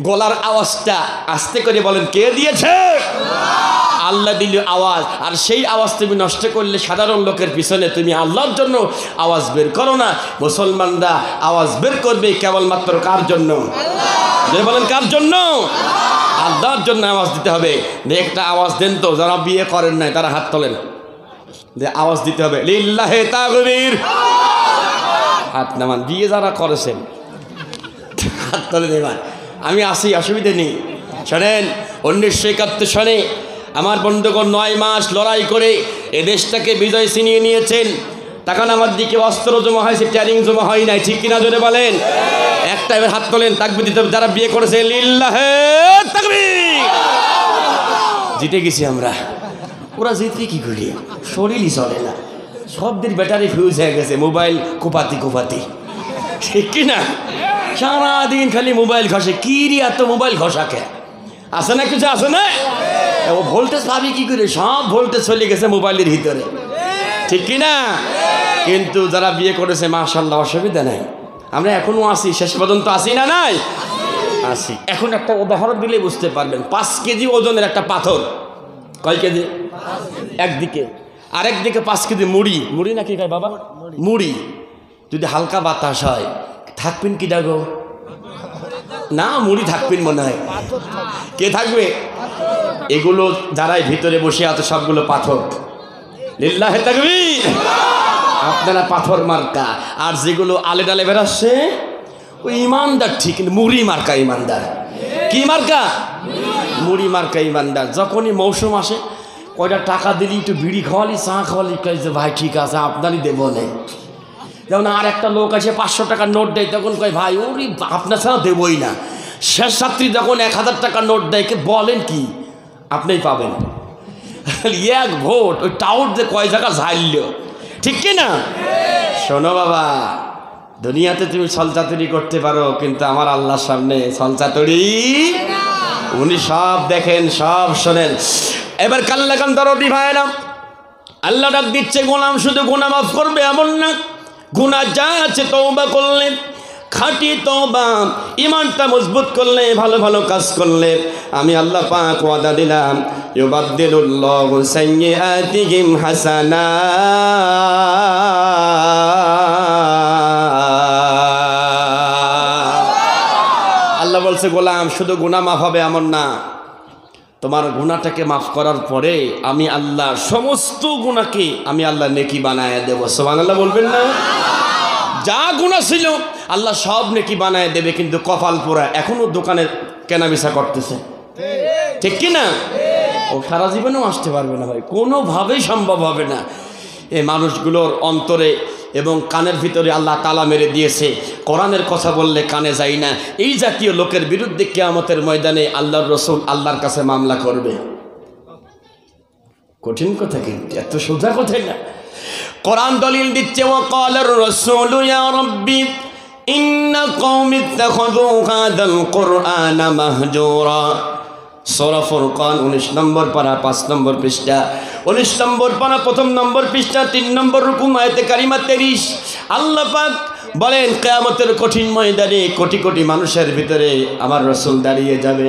গলার আওয়াজটা আস্তে করে বলেন, কে দিয়েছে? আল্লাহ দিল আওয়াজ। আর সেই আওয়াজ তুমি নষ্ট করলে সাধারণ লোকের পিছনে তুমি আল্লাহর জন্য আওয়াজ বের করো না। মুসলমানরা আওয়াজ বের করবে কেবলমাত্র কার জন্য? যে বলেন কার জন্য? আল্লাহর জন্য আওয়াজ দিতে হবে। একটা আওয়াজ দেন তো, যারা বিয়ে করেন নাই তারা হাত তোলেন, যে আওয়াজ দিতে হবে লিল্লাহে তাকবীর। হাত নামান। বিয়ে যারা করেছেন হাত তোলেন। এবার আমি আসি, অসুবিধে নেই। শোনেন, 1971 সালে আমার বন্ধুগণ 9 মাস লড়াই করে এ দেশটাকে বিজয় ছিনিয়ে নিয়েছেন। তখন আমার দিকে অস্ত্র জমা হয়েছে, ট্যারিং জমা হয় নাই, ঠিক কিনা জোরে বলেন? একটা এবার হাত তোলেন, তাকবীর দিতে হবে যারা বিয়ে করেছে, লিল্লাহে তাকবীর। জিতে গেছি আমরা। ওরা জিতবে কি করি? শরীরই চলে না, শব্দের ব্যাটারি ফিউজ হয়ে গেছে, মোবাইল কোপাতি কোপাতি, ঠিক কিনা? সারাদিন খালি মোবাইল ঘষে। কি রে এত মোবাইল ঘষাকে? আছে না কিছু? আছে না? ও ভোল্টেজ পাবি কি করে? সব ভোল্টেজ চলে গেছে মোবাইলের ভিতরে, ঠিক কিনা? কিন্তু যারা বিয়ে করেছে মাশাআল্লাহ, অসুবিধা নাই। আমরা এখনো আসি, শেষ পর্যন্ত আসি না? নাই, আসি। এখন একটা উদাহরণ দিলে বুঝতে পারবেন। 5 কেজি ওজনের একটা পাথর, কয় কেজি? একদিকে, আরেকদিকে 5 কেজি মুড়ি। মুড়ি নাকি খায় বাবা? মুড়ি। যদি হালকা বাতাস হয় থাকবেন কি ডাগো? না, মুড়ি থাকবেন মনে হয়। কে থাকবে? এগুলো যারাই ভিতরে বসে আছে সবগুলো পাথর। লিল্লাহে তাকবীর। আপনারা পাথর মার্কা। আর যেগুলো আলে ডালে বেরাচ্ছে ওই ইমানদার, ঠিক মুড়ি মার্কা ইমানদার। কি মার্কা? মুড়ি মার্কা ইমানদার। যখনই মৌসুম আসে কয়টা টাকা দিলি, একটু বিড়ি খাওয়ালি, চা খাওয়ালি, যে ভাই ঠিক আছে আপনারই দেবো না। যেমন আর একটা লোক আছে 500 টাকার নোট দেয়, তখন কয় ভাই ওরই আপনার ছাড়া দেবই না। শেষ ছাত্রী যখন 1000 টাকার নোট দেয়, কে বলেন কি আপনিই পাবেন। এক ভোট ওই টাউট যে কয় জায়গা ঝাইল, ঠিক কি না? শোনো বাবা, দুনিয়াতে তুমি ছলচাতুরি করতে পারো, কিন্তু আমার আল্লাহর সামনে ছলচাতুরি উনি সব দেখেন, সব শোনেন। এবার কাল্লাকান দরদি ভাই না, আল্লাহ ডাক দিচ্ছে, গোলাম শুধু গুনাহ মাফ করবে এমন না, গুনাহ যা আছে তওবা করলে, খাঁটি তওবা, ঈমানটা মজবুত করলে, ভালো ভালো কাজ করলে, আমি আল্লাহ পাক ওয়াদা দিলাম, ইউবাদদিলুল্লাহু সাইয়্যাতিহিম হাসানাত। আল্লাহ বলছে, গোলাম শুধু গুনাহ মাফ হবে এমন না, তোমার গুনাহটাকে মাফ করার পরে আমি আল্লাহ সমস্ত গুনাহকে আমি আল্লাহ নেকি বানায় দেব। সুবহানাল্লাহ বলবেন না? যা গুনাহ ছিল আল্লাহ সব নেকি বানায় দেবে। কিন্তু কপাল পোড়া এখনো দোকানে কেনাবেচা করতেছে, ঠিক কি না? ও সারা জীবনেও আসতে পারবে না ভাই, কোনোভাবেই সম্ভব হবে না। এই মানুষগুলোর অন্তরে এবং কানের ভিতরে আল্লাহ তালা মেরে দিয়েছে। কোরআনের কথা বললে কানে যায় না। এই জাতীয় লোকের বিরুদ্ধে কিয়ামতের ময়দানে আল্লাহর রাসূল আল্লাহর কাছে মামলা করবে। কঠিন কথা, কিন্তু এত সোজা কথা না। কোরআন দলিল দিচ্ছে, ওয়াকালার রাসূলু ইয়া রাব্বি ইন্না কওমি ইত্তাখাযু হাযাল কুরআনা মাহজুরা। সূরা ফুরকান 19 নম্বর পারা 5 নম্বর পৃষ্ঠা, 19 নম্বর পারা 1 নম্বর পৃষ্ঠা 3 নম্বর রুকু আয়াতে কারিমা 23। আল্লাহ পাক বলেন, কিয়ামতের কঠিন ময়দানে কোটি কোটি মানুষের ভিতরে আমার রাসূল দাঁড়িয়ে যাবে।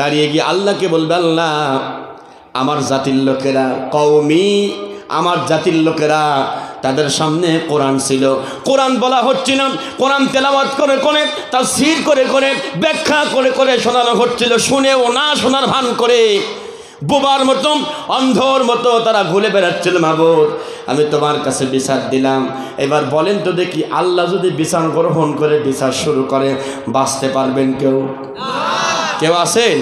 দাঁড়িয়ে গিয়ে আল্লাহকে বলবে, আল্লাহ আমার জাতির লোকেরা, কওমি আমার জাতির লোকেরা, তাদের সামনে কোরআন ছিল, কোরআন বলা হচ্ছে না, কোরআন তেলাওয়াত করে করে, তাফসীর করে করে, ব্যাখ্যা করে করে শোনানো হচ্ছিল, শুনেও না শোনার ভান করে বোবার মতো, অন্ধর মতো তারা ঘুরে বেড়াচ্ছিল। মাবুদ, আমি তোমার কাছে বিচার দিলাম, এবার বলেন তো দেখি, আল্লাহ যদি বিচার গ্রহণ করে বিচার শুরু করে বাঁচতে পারবেন কেউ? কেউ আছেন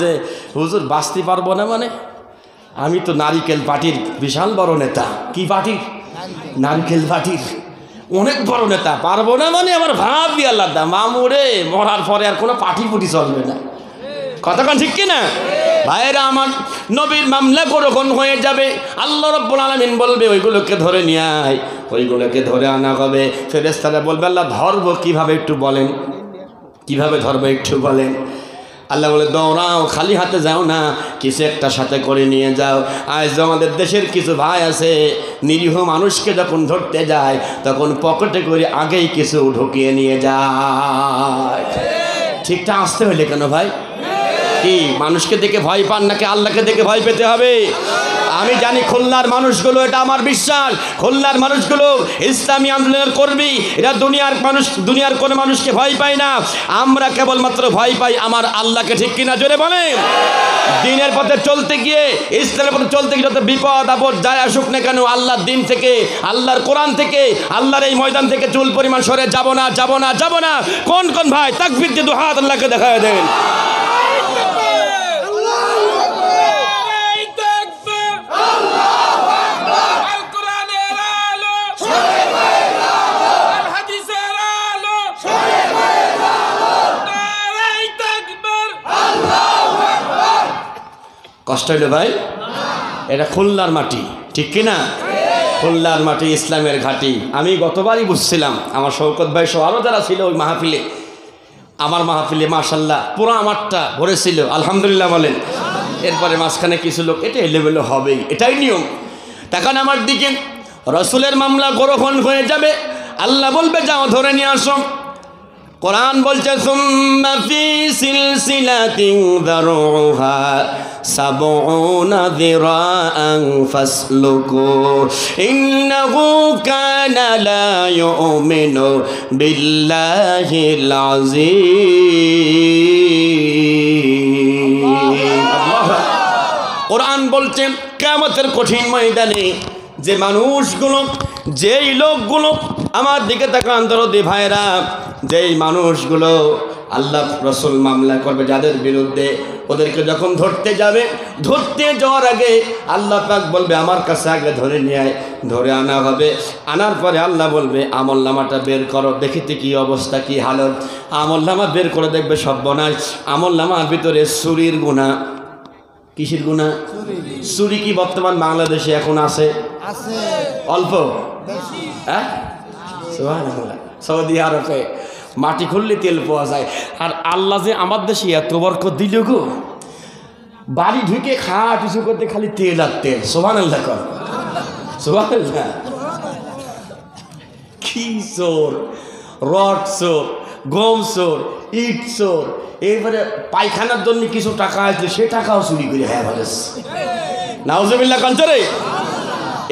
যে হুজুর বাঁচতে পারবো না? মানে আমি তো নারিকেল পার্টির বিশাল বড় নেতা। কি পার্টির? নারিকেল পার্টির অনেক বড় নেতা, পারবো না মানে আমার ভাবি আল্লাহ দা মামুরে, মরার পরে আর কোনো পার্টি পুটি চলবে না। কতক্ষণ ঠিক কিনা ভাইয়েরা আমার? নবীর মামলা গ্রহণ হয়ে যাবে, আল্লাহ রাব্বুল আলামিন বলবে ওইগুলোকে ধরে নিয়ে আয়, ওইগুলোকে ধরে আনা হবে। ফেরেশতারা বলবে, আল্লাহ ধরবো কিভাবে একটু বলেন, কিভাবে ধরবো একটু বলেন। আল্লাহ বলে, দৌড়াও, খালি হাতে যাও না, কিছু একটা সাথে করে নিয়ে যাও। আজ আমাদের দেশের কিছু ভাই আছে, নিরীহ মানুষকে যখন ধরতে যায় তখন পকেটে করে আগেই কিছু ঢুকিয়ে নিয়ে যায়, ঠিকটা আসতে হলে কেন ভাই? কি মানুষকে দেখে ভয় পান নাকি আল্লাহকে দেখে ভয় পেতে হবে? আমি জানি খুলনার মানুষগুলো, এটা আমার বিশ্বাস, খুলনার মানুষগুলো ইসলামী আন্দোলনের কর্মী। এরা দুনিয়ার কোনো মানুষকে ভয় পায় না। আমরা কেবলমাত্র ভয় পাই আমার আল্লাহকে। ঠিক কিনা জোরে বলে? দিনের পথে চলতে গিয়ে, ইসলামের পথে চলতে গিয়ে যত বিপদ আপদ যায় আসুক না কেন, আল্লাহর দিন থেকে, আল্লাহর কোরআন থেকে, আল্লাহর এই ময়দান থেকে চুল পরিমাণ সরে যাব না, যাব না, যাব না। কোন কোন ভাই তাকবীর দিয়ে 2 হাত আল্লাহকে দেখায় দেন। কষ্ট হইল ভাই? এটা খুলনার মাটি, ঠিক কিনা? খুলনার মাটি, ইসলামের ঘাঁটি। আমি গতবারই বুঝছিলাম, আমার শওকত ভাই সহ আরও যারা ছিল ওই মাহফিলে, আমার মাহফিলে মাশাল্লাহ পুরো আমারটা ভরেছিল, আলহামদুলিল্লাহ বলেন। এরপরে মাঝখানে কিছু লোক, এটা এলোমেলো হবেই, এটাই নিয়ম। তখন আমার দিকে রসুলের মামলা গ্রহণ হয়ে যাবে, আল্লাহ বলবে যাও ধরে নিয়ে আসো। কোরআন বলছে সুম্মা ফি সিলসিলাতিন যারউহা 70 যিরাআন ফাসলুকু ইন্নাহু কানা লা ইউমিনু বিল্লাহিল আযীম। কোরআন বলছে কিয়ামতের কঠিন ময়দানে যে মানুষগুলো, যেই লোকগুলো, আমার দিকে তাকান দরদি ভাইরা, যেই মানুষগুলো আল্লাহ রসুল মামলা করবে যাদের বিরুদ্ধে, ওদেরকে যখন ধরতে যাবে, ধরতে যাওয়ার আগে আল্লাহ পাক বলবে আমার কাছে আগে ধরে নিয়ে আয়। ধরে আনা হবে, আনার পরে আল্লাহ বলবে আমল নামাটা বের করো, দেখিতে কি অবস্থা, কি হালত। আমল নামা বের করে দেখবে সর্বনাশ। আমল নামার ভিতরে চুরির গুনাহ। কিসের গুনাহ? চুরি কি বর্তমান বাংলাদেশে এখন আছে? অল্প? হ্যাঁ, সৌদি আরবে মাটি খুললে তেল পাওয়া যায়। আর আল্লাহ যে আমার দেশে এত বরকত দিল গো, বাড়ি ঢুকে খাওয়া কিছু করতে খালি তেল আর তেল। সুবহানাল্লাহ কর, সুবহানাল্লাহ। কি চোর, রড চোর, গম চোর, ইট চোর, এবারে পায়খানার জন্য কিছু টাকা আছে, সে টাকাও চুরি করে। হ্যাঁ বলে নাউজুবিল্লাহ কঞ্চরে।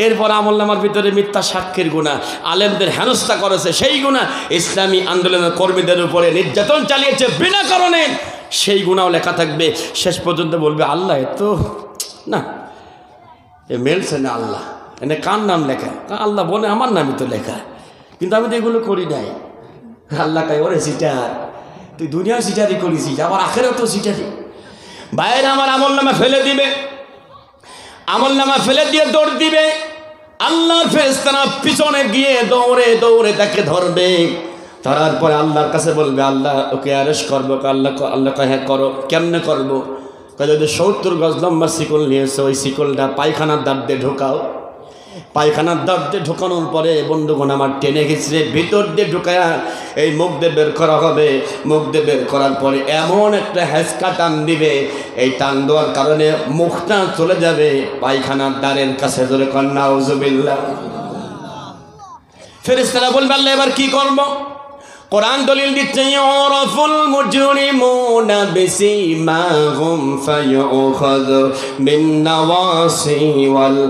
এরপর আমলনামার ভিতরে মিথ্যা সাক্ষীর গুনাহ, আলেমদের হেনস্থা করেছে সেই গুনাহ, ইসলামী আন্দোলনের কর্মীদের উপরে নির্যাতন চালিয়েছে বিনা কারণে, সেই গুনাহও লেখা থাকবে। শেষ পর্যন্ত বলবে আল্লাহ তো না, এ মেলছে না আল্লাহ, এনে কার নাম লেখা? আল্লাহ বলে আমার নামই তো লেখা, কিন্তু আমি তো এগুলো করি নাই। আল্লাহ কাই ওরে সিটার, তুই দুনিয়ার সিটারই করেছিস, আবার আখেরাও তো সিটারি। বাইরে আমার আমলনামা ফেলে দিবে, আমলনামা ফেলে দিয়ে দৌড় দিবে। আল্লাহর ফেরেশতারা পিছনে গিয়ে দৌড়ে দৌড়ে তাকে ধরবে। ধরার পরে আল্লাহর কাছে বলবে আল্লাহ ওকে অ্যারেস্ট করবো। আল্লাহ হ্যাঁ করো। কেমনে করবো? যদি 70 গজ লম্বা শিকল নিয়েছে, ওই শিকলটা পায়খানার দাঁত দিয়ে ঢোকাও। পায়খানার দাঁত দিয়ে ঢোকানোর পরে বন্ধুগণ আমার টেনে ঘিচড়ে ভিতর দিয়ে ঢুকায়া এই মুখ দিয়ে বের করা হবে। মুখ দিয়ে বের করার পরে এমন একটা হ্যাঁচকা টান দিবে, এই টান দেওয়ার কারণে মুখটা চলে যাবে পায়খানার দ্বারের কাছে। ধরে কর নাউজুবিল্লাহ। ফেরেশতারা বলবে আল্লাহ এবার কি করব? কোরআন দলিল দিচ্ছে ইউরাফুল মুজরিমুনা বিসিমাহুম ফায়ুখাযু বিন নাওয়াসি ওয়াল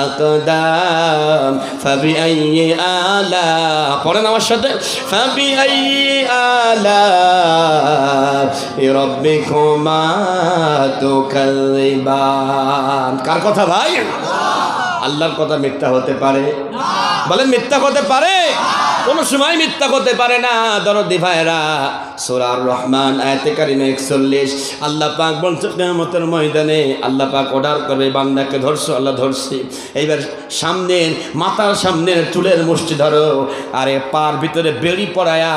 আকদাম ফাবিআইয়ি আলা, পড়েন আমার সাথে, ফাবিআইয়ি আলা রাব্বিকুমা তুকাযিবান। কার কথা ভাই? আল্লাহর কথা মিথ্যা হতে পারে? বলেন মিথ্যা হতে পারে? কোনো সময় মিথ্যা করতে পারে না। দরদি ভাইরা, সূরা আর রহমান আয়াতে কারিমা 41 আল্লাহ পাক বলছে কিয়ামতের ময়দানে আল্লাহ পাক অর্ডার করবে বান্দাকে ধরছো, আল্লাহ ধরছি, এইবার সামনের মাথার সামনের চুলের মুষ্টি ধরো, আর এ পার ভিতরে বেড়ি পড়ায়া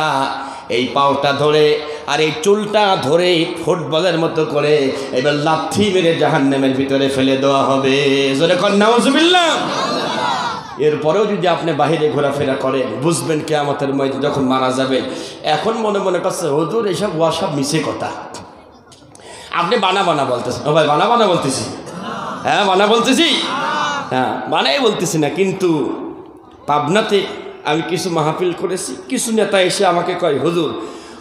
এই পাওটা ধরে আর এই চুলটা ধরে ফুটবলের মতো করে এবার লাথি মেরে জাহান্নামের ভিতরে ফেলে দেওয়া হবে। জোরে কর নাউজুবিল্লাহ। এরপরেও যদি আপনি বাহিরে ঘোরাফেরা করেন বুঝবেন কিয়ামতের ময়দানে যখন মারা যাবেন। এখন মনে মনে করছে হুজুর এসব ওয়াসব মিছে কথা, আপনি বানা বানা বলতেছেন। ও ভাই বানা বানা বলতেছি? হ্যাঁ বানা বলতেছি, হ্যাঁ বানাই বলতেছি না। কিন্তু পাবনাতে আমি কিছু মাহফিল করেছি, কিছু নেতা এসে আমাকে কয় হুজুর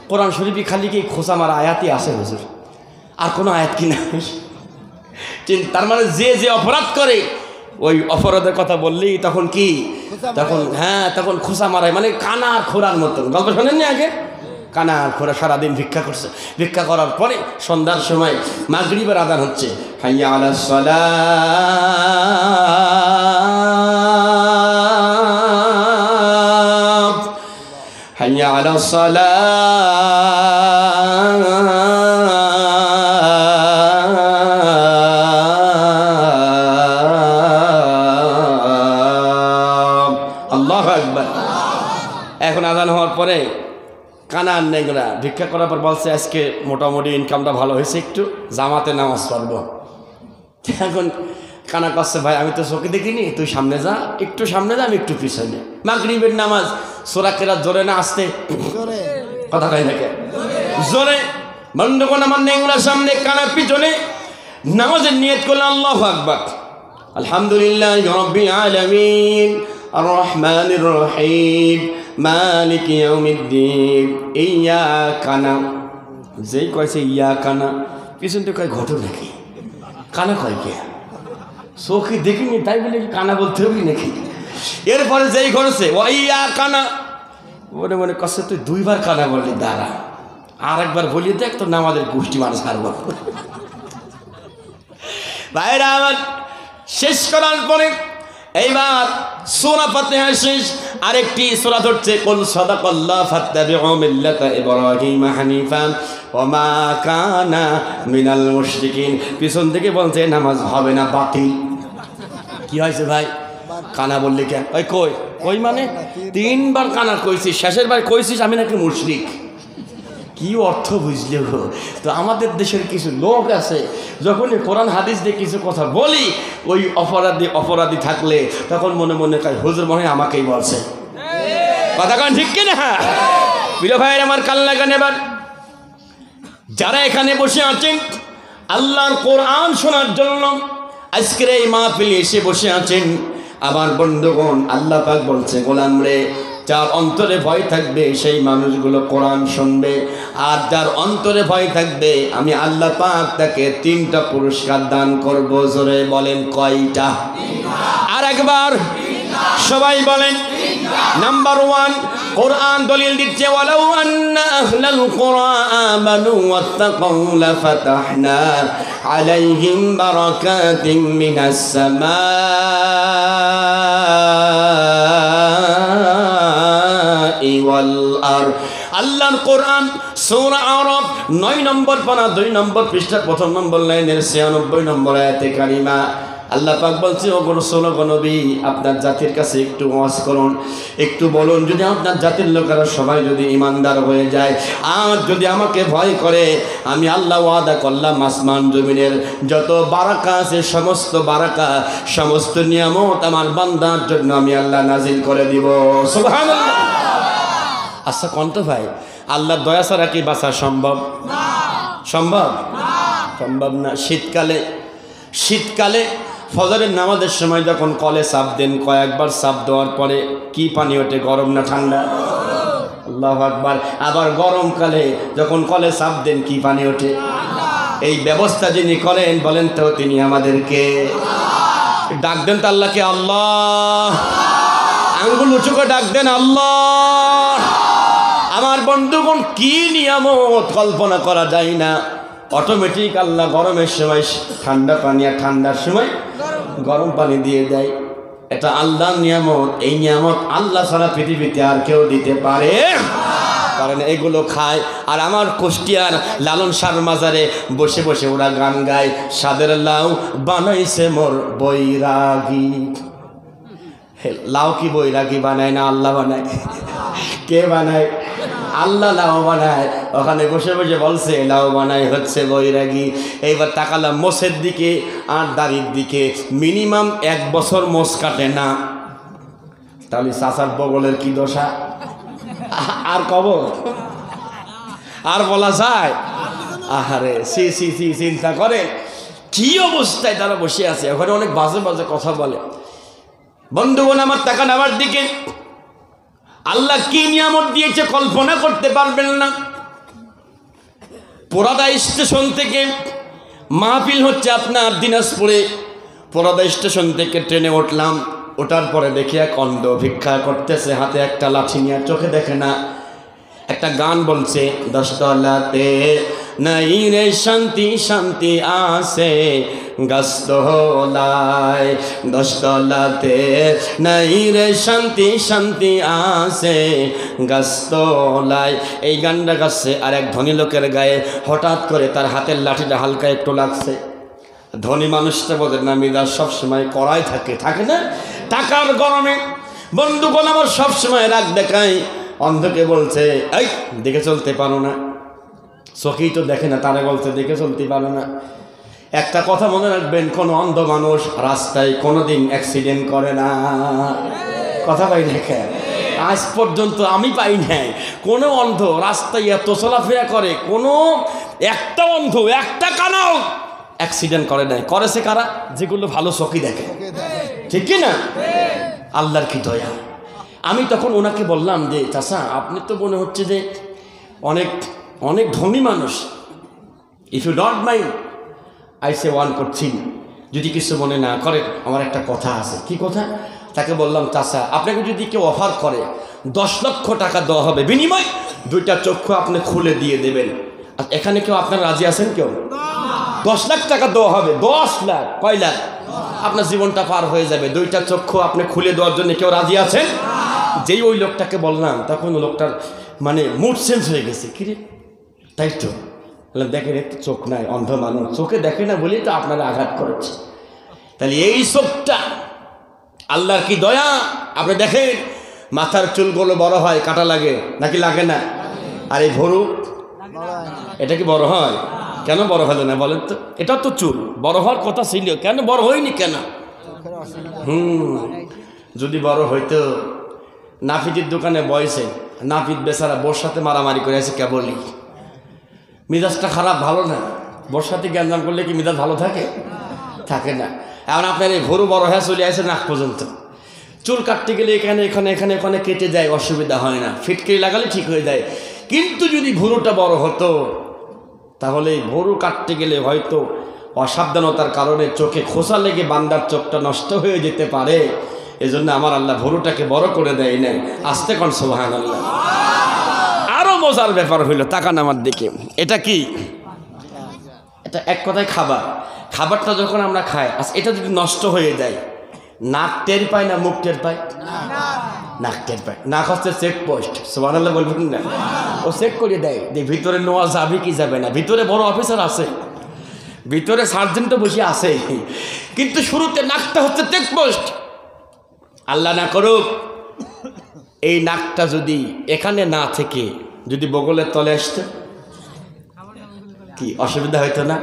কোরআন শরীফে খালি কি খোঁচা মারা আয়াতই আছে হুজুর, আর কোনো আয়াত কিনা? তার মানে যে যে অপরাধ করে ওই অপরাধের কথা বললেই তখন কি, তখন হ্যাঁ তখন খোঁচা মারায়, মানে কানা আর খোরার মতন। গল্প শোনেননি আগে? কানা আর খোরা সারাদিন ভিক্ষা করছে, ভিক্ষা করার পরে সন্ধ্যার সময় মাগরিবের আযান হচ্ছে, হাইয়া আলাস সালাত, হাইয়া আলাস সালাত, আল্লাহু আকবার। এখন আযান হওয়ার পরে কানা আর নেগরা ভিক্ষা করার পর বলছে আজকে মোটামুটি ইনকামটা ভালো হয়েছে, একটু জামাতে নামাজ পড়বো। এখন কানা করছে ভাই আমি তো চোখে দেখিনি, তুই সামনে যা, একটু সামনে যা, আমি একটু পিছনে। মাগরিবের নামাজ সূরা কেরাত জোরে না আসতে? কথা কয় নাকি? জোরে। বন্ধুগণ আমার নেংরার সামনে কানার পিছনে নামাজের নিয়ত করলে আল্লাহু আকবার, আলহামদুলিল্লাহি রাব্বিল আলামিন আর রহমানির রহিম মালিক ইয়াউমিদ্দিন ইয়াকা না। যেই কয়েছে ইয়াকা না, পিছন থেকে কয় ঘটক নাকি? কানা কয় কে? চোখে দেখিনি তাই বলে কানা বলতে হবে নাকি? এরপরে যেই করেছে ও ইয়াকা না, মনে মনে কষ্ট তুই দুইবার কানা বললি, দাঁড়া আর একবার বলিয়ে দেখ তো না আমাদের গোষ্ঠী মানুষ হারব। ভাইরা আমার শেষ করার পরে এইবার সূরা ফাতিহা শেষ, আরেকটি সূরা ধরছে কুল সাদাকাল্লাহ ফাত্তাবিউ মিল্লাতা ইব্রাহিম হানিফান ওয়া মা কানা মিনাল মুশরিকিন। পিছন থেকে বলছে নামাজ হবে না, বাতিল। কি হয়েছে ভাই? কানা বললি কেন? ওই কই কই মানে তিনবার কানা কইছিস, শেষের বার কইছিস আমি নাকি মুশরিক। কি অর্থ বুঝলে গো? তো আমাদের দেশের কিছু লোক আছে যখনই কোরআন হাদিস দিয়ে কিছু কথা বলি, ওই অপরাধী থাকলে তখন মনে মনে কয় হুজুর মনে হয় আমাকেই বলছে। কথা কন ঠিক কিনা? প্রিয় ভাইয়ের আমার কাল লাগান, এবার যারা এখানে বসে আছেন আল্লাহর কোরআন শোনার জন্য আজকের এই মাহফিলে এসে বসে আছেন, আমার বন্ধুগণ আল্লাহ পাক বলছে গোলাম রে, যার অন্তরে ভয় থাকবে সেই মানুষগুলো কোরআন শুনবে, আর যার অন্তরে ভয় থাকবে আমি আল্লাহ পাক তাকে 3টা পুরস্কার দান করব। জোরে বলেন কয়টা? আর একবার সবাই বলেন। নাম্বার 1 কোরআন দলিল দিচ্ছে ওয়ালাউ আন্না আহলাল কুরআনানু ওয়াত্তাকাউ লাফাতাহনা আলাইহিম বারাকাতিম মিনাস সামাই ওয়াল আরদ। আল্লাহর কোরআন সূরা আরাফ 9 নম্বর পারা 2 নম্বর পৃষ্ঠা 1 নম্বর লাইনের 96 নম্বর আয়াতে কারিমা আল্লাহ পাক বলছে ও রাসূল ও নবী আপনার জাতির কাছে একটু ওয়াজ করুন, একটু বলুন, যদি আপনার জাতির লোকেরা সবাই যদি ইমানদার হয়ে যায় আর যদি আমাকে ভয় করে, আমি আল্লাহ ওয়াদা করলাম আসমান জমিনের যত বারাকা আছে সমস্ত বারাকা সমস্ত নিয়ামত আমার বান্দার জন্য আমি আল্লাহ নাজিল করে দিব। সুবহানাল্লাহ। আচ্ছা কোন তো ভাই আল্লাহর দয়া ছাড়া কি বাঁচা সম্ভব? সম্ভব সম্ভব না। শীতকালে ফজরের নামাজের সময় যখন কলে চাপ দেন, কয়েকবার চাপ দেওয়ার পরে কি পানি ওঠে, গরম না ঠান্ডা? আল্লাহু আকবার। আবার গরমকালে যখন কলে চাপ দেন কি পানি ওঠে? এই ব্যবস্থা যিনি করেন বলেন তো তিনি আমাদেরকে ডাক দেন তো আল্লাহকে আল্লাহ, আঙ্গুল উঁচু করে ডাক দেন আল্লাহ। আমার বন্ধুগণ কি নিয়ামত কল্পনা করা যায় না। অটোমেটিক আল্লাহ গরমের সময় ঠান্ডা পানি আর ঠান্ডার সময় গরম পানি দিয়ে দেয়। এটা আল্লাহর নিয়ামত। এই নিয়ামত আল্লাহ ছাড়া পৃথিবীতে আর কেউ দিতে পারে কারণ এগুলো খায়। আর আমার কুষ্টিয়ার লালন শাহ মাজারে বসে বসে ওরা গান গায়, সাদের লাউ বানাইছে মোর বৈরাগী। লাউ কি বৈরাগী বানায় না আল্লাহ বানায়? কে বানায়? আল্লাহ লাউ বানায়। ওখানে বসে বসে বলছে লাউ বানায় হচ্ছে বৈরাগী। এইবার তাকালাম মোষের দিকে আর দাড়ির দিকে, মিনিমাম 1 বছর মোষ কাটে না। তাহলে চাচার বগলের কি দশা আর কবর আর বলা যায়? আহারে সি সি সি চিন্তা করে কি অবস্থায় তারা বসে আছে। ওখানে অনেক বাজে বাজে কথা বলে। বন্ধুগণ আমার তাকান আমার দিকে, আল্লাহ কি নিয়ামত দিয়েছে কল্পনা করতে পারবেন না। পোরাদা স্টেশন থেকে মাহফিল হচ্ছে আপনার দিনাজপুরে। পোরাদা স্টেশন থেকে ট্রেনে উঠলাম, ওঠার পরে দেখি এক অন্ধ ভিক্ষা করতেছে, হাতে একটা লাঠি নিয়ে, চোখে দেখে না। একটা গান বলছে, 10 তলাতে নাই রে শান্তি শান্তি আসে গাছতলায়, 10 তলাতে নাই রে শান্তি শান্তি আসে গাছতলায়। এই গানটা গাচ্ছে আর এক ধনী লোকের গায়ে হঠাৎ করে তার হাতের লাঠিটা হালকা একটু লাগছে। ধনী মানুষটা বলেন না, মিজাজ সবসময় কড়াই থাকে না, টাকার গরমে। বন্ধুগণ আমার সবসময় রাগ দেখায়। অন্ধকে বলছে, এই দেখে চলতে পারো না? চোখেই তো দেখে না, তারা বলছে দেখে চলতে পারো না। একটা কথা মনে রাখবেন, কোনো অন্ধ মানুষ রাস্তায় কোনোদিন অ্যাক্সিডেন্ট করে না। কথা পাই দেখে আজ পর্যন্ত আমি পাই নাই কোনো অন্ধ রাস্তায় এত চলাফেরা করে, কোনো একটা অন্ধ একটা কানাও অ্যাক্সিডেন্ট করে নাই। করেছে কারা? যেগুলো ভালো চোখে দেখে, ঠিক কি না? আল্লাহর কি দয়া। আমি তখন ওনাকে বললাম যে চাচা, আপনি তো মনে হচ্ছে যে অনেক অনেক ধনী মানুষ, if you don't mind I say one করছি, যদি কিছু মনে না করে আমার একটা কথা আছে। কি কথা? তাকে বললাম, চাচা আপনাকে যদি কেউ অফার করে 10 লক্ষ টাকা দেওয়া হবে, বিনিময় 2টা চক্ষু আপনি খুলে দিয়ে দেবেন, এখানে কেউ আপনার রাজি আছেন? কেউ? 10 লাখ টাকা দেওয়া হবে, 10 লাখ, কয় লাখ? আপনার জীবনটা পার হয়ে যাবে, 2টা চক্ষু আপনি খুলে দেওয়ার জন্য কেউ রাজি আছেন? যেই ওই লোকটাকে বললাম, তখন লোকটার মানে মুড চেঞ্জ হয়ে গেছে। কিরে, তাই তো দেখেন, একটু চোখ নাই, অন্ধ মানুষ, চোখে দেখে না বলেই তো আপনারা আঘাত করেছে। তাহলে এই চোখটা আল্লাহর কি দয়া। আপনি দেখেন মাথার চুলগুলো বড় হয়, কাটা লাগে নাকি লাগে না? আর এই ভরু, এটা কি বড় হয়? কেন বড় হলো না বলেন তো? এটা তো চুল, বড় হওয়ার কথা ছিল, কেন বড় হয়নি কেন? যদি বড় হইতো, নাপিতের দোকানে বয়সে নাপিত বেচারা বোর সাথে মারামারি করে আছে কেবলই, মিজাজটা খারাপ, ভালো না। বোর সাথে জ্ঞানদান করলে কি মিজাজ ভালো থাকে? থাকে না। এখন আপনার এই ভরু বড় হয়ে চলে আসে নাক পর্যন্ত, চুল কাটতে গেলে এখানে এখানে এখানে এখানে কেটে যায়, অসুবিধা হয় না, ফিটকিরি লাগালে ঠিক হয়ে যায়। কিন্তু যদি ভুরুটা বড় হতো, তাহলে ভরু কাটতে গেলে হয়তো অসাবধানতার কারণে চোখে খোসা লেগে বান্দার চোখটা নষ্ট হয়ে যেতে পারে। এজন্য আমার আল্লাহ ভরুটাকে বড় করে দেয় নাই। আস্তে কোন সুবহানাল্লাহ। আরো মজার ব্যাপার হইল, তাকান আমার দিকে, এটা কি? এটা এক কথায় খাবার। খাবারটা যখন আমরা খাই, এটা যদি নষ্ট হয়ে যায়, নাক টের পায় না মুখ টের পায়? নাক টের পায়। নাক হচ্ছে চেকপোস্ট, সুবহানাল্লাহ বলবেন না? ও চেক করে দেয় যে ভিতরে নেওয়া যাবে কি যাবে না। ভিতরে বড় অফিসার আছে, ভিতরে সার্জেন্ট তো বসে আছে, কিন্তু শুরুতে নাকটা হচ্ছে চেকপোস্ট। আল্লাহ না করুক এই নাকটা যদি এখানে না থেকে যদি বগলের তলে আসতো, কি অসুবিধা হইতো না?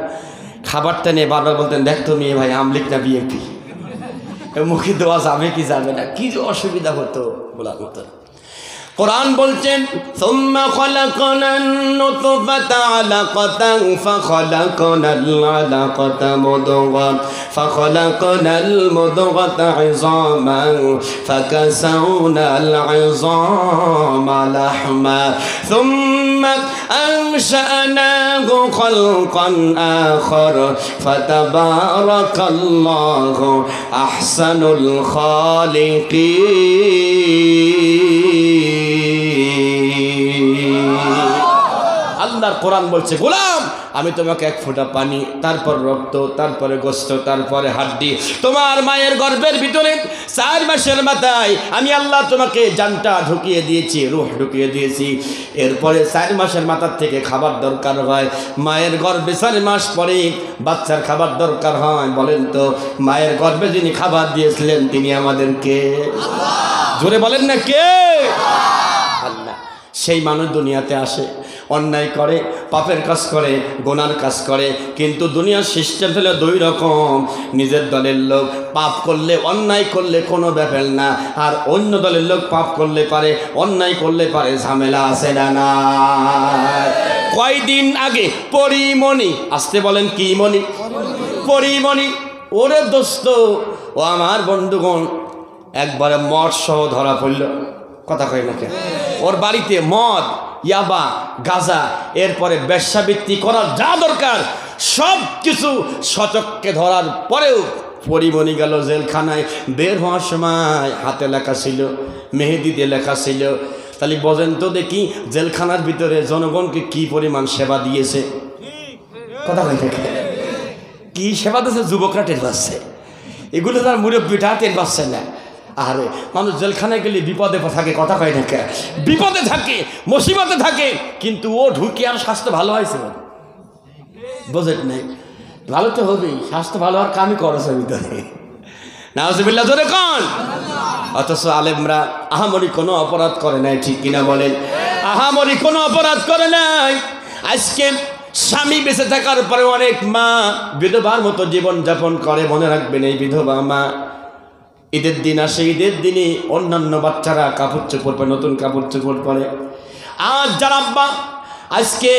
খাবারটা নিয়ে বারবার বলতেন, দেখ তো মেয়ে ভাই আমলিক না বিএনপি, মুখে দেওয়া যাবে কি যাবে না, কি যে অসুবিধা হতো বলার মতো। কোরআন বলছেন, সুম্মা খালাকনান নুতফাতা আলাকাতান ফাখালাকনাল আলাকাতা মুদগাত ফাখালাকনাল মুদগাতা ইযামান ফাকাসাউনাল ইযামা লাহমা সুম্মা আনশানাহু খালকান আখার ফাতাবারাকাল্লাহু আহসানুল খালিকিন। আল্লাহর কোরআন বলছে, গোলাম আমি তোমাকে 1 ফোঁটা পানি, তারপর রক্ত, তারপরে গোশত, তারপরে হাড্ডি, তোমার মায়ের গর্ভের ভিতরে 4 মাসের মাথায় আমি আল্লাহ তোমাকে জানটা ঢুকিয়ে দিয়েছি, রূহ ঢুকিয়ে দিয়েছি। এরপরে 4 মাসের মাথার থেকে খাবার দরকার হয়, মায়ের গর্ভে 4 মাস পরে বাচ্চার খাবার দরকার হয়। বলেন তো, মায়ের গর্ভে যিনি খাবার দিয়েছিলেন তিনি আমাদেরকে, জোরে বলেন না কে? আল্লাহ। সেই মানুষ দুনিয়াতে আসে, অন্যায় করে, পাপের কাজ করে, গুনার কাজ করে, কিন্তু দুনিয়ার সিস্টেম হলো 2 রকম। নিজের দলের লোক পাপ করলে, অন্যায় করলে কোনো ব্যাপার না, আর অন্য দলের লোক পাপ করলে পারে, অন্যায় করলে পারে, ঝামেলা আছে না? কয়দিন আগে পরিমণি, আসতে বলেন কি মণি? পরিমণি, ওরে দোস্ত, ও আমার বন্ধুগণ, একবারে মদ সহ ধরা পড়ল। কথা কয় না কেন? ওর বাড়িতে মদ ইয়াবা, গাঁজা, এরপরে বেশ্যাবৃত্তি করার যা দরকার সব কিছু সচক্ষে ধরার পরেও পরিমণি গেল জেলখানায়। বের হওয়ার সময় হাতে লেখা ছিল, মেহেদি দিয়ে লেখা ছিল। তাহলে বোঝেন তো দেখি জেলখানার ভিতরে জনগণকে কি পরিমাণ সেবা দিয়েছে। কথা বলে কি সেবা দিয়েছে, যুবকরা টের পাচ্ছে, এগুলো তার মুরব্বীটা টের পাচ্ছে না। আরে মানুষ জেলখানায় গেলে বিপদে থাকে, কথা কয় না, বিপদে থাকে, মুসিবতে থাকে, কিন্তু ও ঢুকে আর স্বাস্থ্য ভালো হয়েছে, বোঝেন নেই। ভালো তো হবেই, স্বাস্থ্য ভালো হওয়ার কামই করেছে ভিতরে, নাউজুবিল্লাহ জোরে কোন। অথচ আলেমরা আহামরি কোনো অপরাধ করে নাই, ঠিক কিনা বলেন? আহামরি কোনো অপরাধ করে নাই। আজকে স্বামী বেঁচে থাকার পরে অনেক মা বিধবার মতো জীবন যাপন করে। মনে রাখবেন, এই বিধবা মা ঈদের দিন আসে, ঈদের দিনে অন্যান্য বাচ্চারা কাপড় চোপড় পরে, নতুন কাপড় চোপড় পরে। আর যারা আব্বা আজকে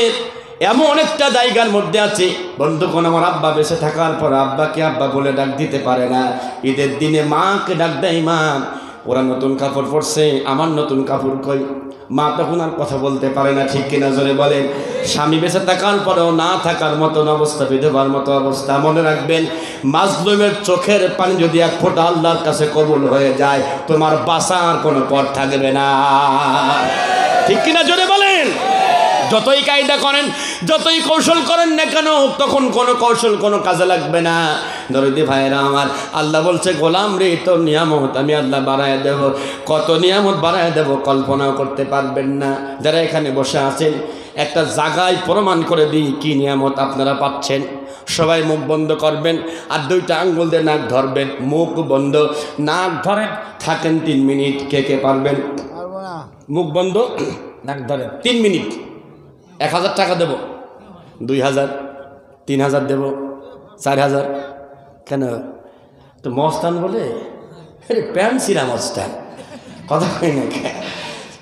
এমন একটা জায়গার মধ্যে আছে, বন্ধুগণ, আমার আব্বা বেঁচে থাকার পর আব্বাকে আব্বা বলে ডাক দিতে পারে না। ঈদের দিনে মাকে ডাক দেয়, মা ওরা নতুন কাপড় পরছে, আমার নতুন কাপড় কই? মা তখন আর কথা বলতে পারে না, ঠিক কিনা জোরে বলেন? স্বামী বেঁচে থাকার পরেও না থাকার মতন অবস্থা, বিধবার মতো অবস্থা। মনে রাখবেন, মাজলুমের চোখের পানি যদি এক ফোঁটা আল্লাহর কাছে কবুল হয়ে যায়, তোমার বাঁচার কোনো পথ থাকবে না, ঠিক কিনা জোরে বলেন? যতই কায়দা করেন, যতই কৌশল করেন না কেন, তখন কোনো কৌশল কোনো কাজে লাগবে না। দরদি ভাইরা আমার, আল্লাহ বলছে, গোলাম রে, তোর নিয়ামত আমি আল্লাহ বাড়ায় দেব। কত নিয়ামত বাড়ায় দেব কল্পনাও করতে পারবেন না। যারা এখানে বসে আছেন, একটা জায়গায় প্রমাণ করে দিই কি নিয়ামত আপনারা পাচ্ছেন। সবাই মুখ বন্ধ করবেন আর দুইটা আঙ্গুল দিয়ে নাক ধরবেন। মুখ বন্ধ, নাক ধরেন, থাকেন 3 মিনিট। কে কে পারবেন? মুখ বন্ধ, নাক ধরেন 3 মিনিট। 1000 টাকা দেব, 2000, 3000 দেব, 4000। কেন? তো মস্তান বলে, আরে প্যান্ট ছিঁড়া মস্তান, কথা কই না?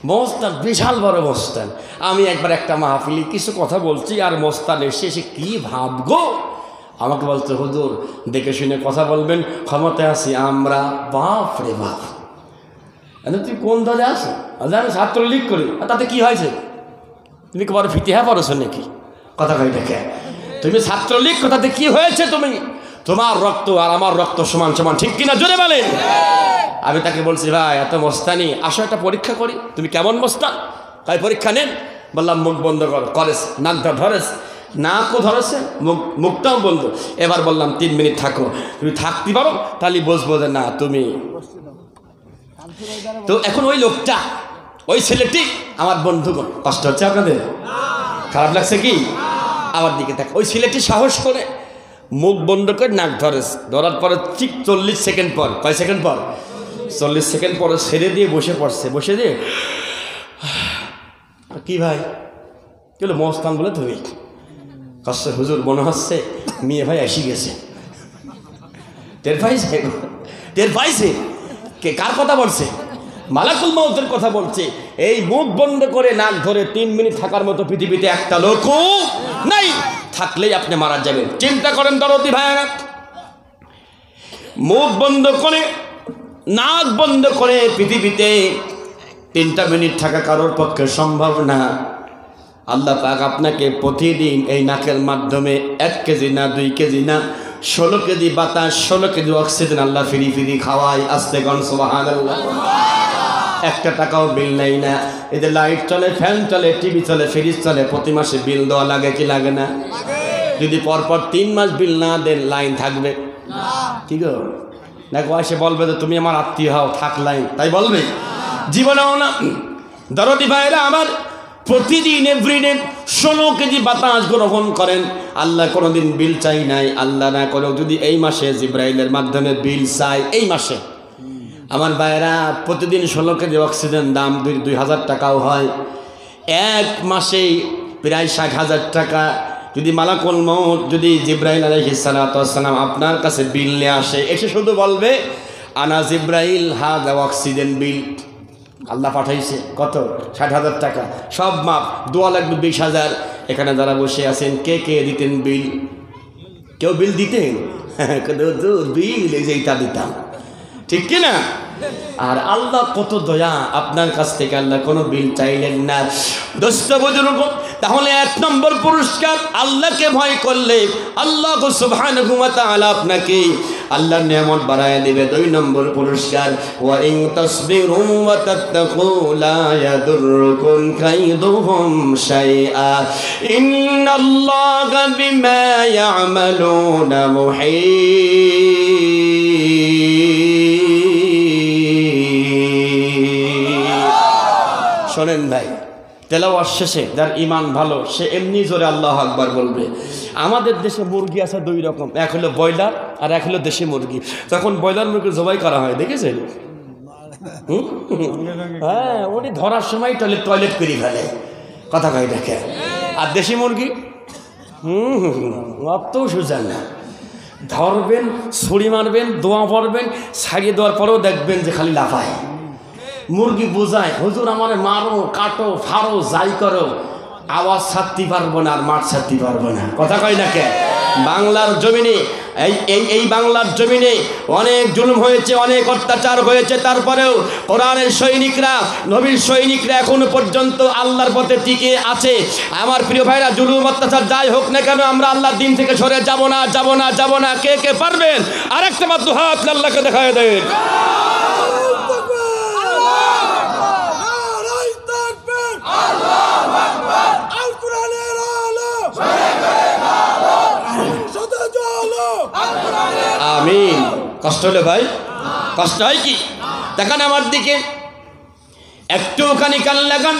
মস্তান বিশাল বড় মস্তান। আমি একবার একটা মাহফিলে কিছু কথা বলছি, আর মস্তান এসে কি ভাবগো, আমাকে বলছে, হুজুর দেখে শুনে কথা বলবেন, ক্ষমতায় আছি আমরা। বাপ রে বাপ, তুই কোন দলে আসো? আমি ছাত্রলীগ করি। তাতে কি হয়েছে? তুমি কি বড় ফিতিহা পড়েছো নাকি? কথা কই দেখে, তুমি ছাত্রলীগ, কথাতে কি হয়েছে? তুমি, তোমার রক্ত আর আমার রক্ত সমান সমান, ঠিক কিনা জোরে বলেন? আমি তাকে বলছি, ভাই এত মস্তানি, আসো একটা পরীক্ষা করি, তুমি কেমন মস্তান? তাই পরীক্ষা নেন। বললাম মুখ বন্ধ কর, করেস, নাকটা ধরেস, নাকও ধরেছে, মুখটাও বন্ধ। এবার বললাম 3 মিনিট থাকো। তুমি থাকতে পারো, তাহলে বুঝবো যে না তুমি। তো এখন ওই লোকটা, ওই ছেলেটি আমার বন্ধুগণ, কষ্ট হচ্ছে আপনাদের? খারাপ লাগছে কি? আমার দিকে দেখ। ওই ছেলেটি সাহস করে মুখ বন্ধ করে নাক ধরেস, ধরার পরে ঠিক 40 সেকেন্ড পর, কয় সেকেন্ড পর? 40 সেকেন্ড পরে ছেড়ে দিয়ে বসে পড়ছে। বসে দিয়ে, কি ভাই কেউ মস্তান বলে তুমি? কষ্ট, হুজুর মনে হচ্ছে মেয়ে ভাই এসে গেছে। টের পাইছে? টের পাইছে? কে কার কথা বলছে? মালাকুল মউতের কথা বলছে। এই মুখ বন্ধ করে নাক ধরে 3 মিনিট থাকার মতো পৃথিবীতে একটা লোকও নাই। থাকলেই আপনি মারা যাবেন। চিন্তা করেন দরদি ভাইরা, মুখ বন্ধ করে, নাক বন্ধ করে পৃথিবীতে 3টা মিনিট থাকা কারোর পক্ষে সম্ভব না। আল্লাহ পাক আপনাকে প্রতিদিন এই নাকের মাধ্যমে 1 কেজি না 2 কেজি না 16 কেজি বাতাস, 16 কেজি অক্সিজেন আল্লাহ ফ্রি ফ্রি খাওয়ায়। আস্তে গণ সুবহানাল্লাহ। 1 টাকাও বিল নেই না। এদের লাইট চলে, ফ্যান চলে, টিভি চলে, ফ্রিজ চলে, প্রতি মাসে বিল দেওয়া লাগে কি লাগে না? যদি পরপর 3 মাস বিল না দেন লাইন থাকবে কি গো? দেখো এসে বলবে যে তুমি আমার আত্মীয় হও, থাক লাইন, তাই বলবে? জীবনেও না। দরদি ভাইরা আমার, প্রতিদিন এভরিডে 16 কেজি বাতাস গ্রহণ করেন। আল্লাহ কোনোদিন বিল চাই নাই। আল্লাহ না করেও যদি এই মাসে জিব্রাইলের মাধ্যমে বিল চাই, এই মাসে আমার ভাইরা প্রতিদিন 16 কেজি অক্সিজেন দাম 2000 টাকাও হয়। 1 মাসেই প্রায় 60,000 টাকা। যদি মালাকুল মউত, যদি জিব্রাইল আলাইহিস সালাতু ওয়াস সালাম আপনার কাছে বিল নিয়ে আসে, এসে শুধু বলবে আনা জিব্রাইল হাযা অক্সিজেন বিল, আল্লাহ পাঠাইছে কত? 60,000 টাকা। সব মাপ, দোয়া লাগবে 20,000। এখানে যারা বসে আছেন, কে কে দিতেন বিল? কেউ বিল দিতেন? বিল এই যে এটা দিতাম, ঠিক কিনা? আর আল্লাহ কত দয়া, আপনার কাছ থেকে আল্লাহ কোনো বিল চাইলেন না। দোস্ত বুজুর্গ, তাহলে 1 নম্বর পুরস্কার, আল্লাহকে ভয় করলে আল্লাহ সুবহানাহু ওয়া তাআলা আপনাকে আল্লাহর নিয়ামত বাড়ায় দিবে। 2 নম্বর পুরস্কার, ওয়া ইন তাসবিরু ওয়া তাত্তাকু লা ইয়াদুররুকুম কাইদুহুম শাইআ ইন্নাল্লাহা বিমা ইয়ামালুনা মুহিত। শোনেন ভাই, তেলাওয়াত শেষে যার ইমান ভালো সে এমনি জোরে আল্লাহু আকবার বলবে। আমাদের দেশে মুরগি আছে 2 রকম, এক হলো ব্রয়লার আর এক হলো দেশি মুরগি। তখন ব্রয়লার মুরগি জবাই করা হয়, দেখেছেন? হ্যাঁ, উনি ধরার সময় টয়লেট করে ফেলে, কথা কয় দেখে। আর দেশি মুরগি অত সোজা না, ধরবেন, ছুরি মারবেন, দোয়া পড়বেন, ছাড়িয়ে দেওয়ার পরেও দেখবেন যে খালি লাফায়। মুরগি বোঝায়, হুজুর আমার মারো, কাটো, ফাড়ো, যাই করো, আওয়াজ ছাড়তে পারবো না আর মাঠ ছাড়তে পারবো না, কথা কয় না কে? বাংলার জমিনে এই বাংলার জমিনে অনেক জুলুম হয়েছে, অনেক অত্যাচার হয়েছে, তারপরেও কোরআনের সৈনিকরা, নবীর সৈনিকরা এখনো পর্যন্ত আল্লাহর পথে টিকে আছে। আমার প্রিয় ভাইরা, জুলুম অত্যাচার যাই হোক না কেন, আমরা আল্লাহর দিন থেকে সরে যাব না, যাব না, যাব না। কে কে পারবেন আরেকটা মাত্র হাত আল্লাহকে দেখায় দেন। আমিন। কষ্ট হলো ভাই? কষ্ট হয় কি? দেখেন আমার দিকে একটুখানি কান লাগান।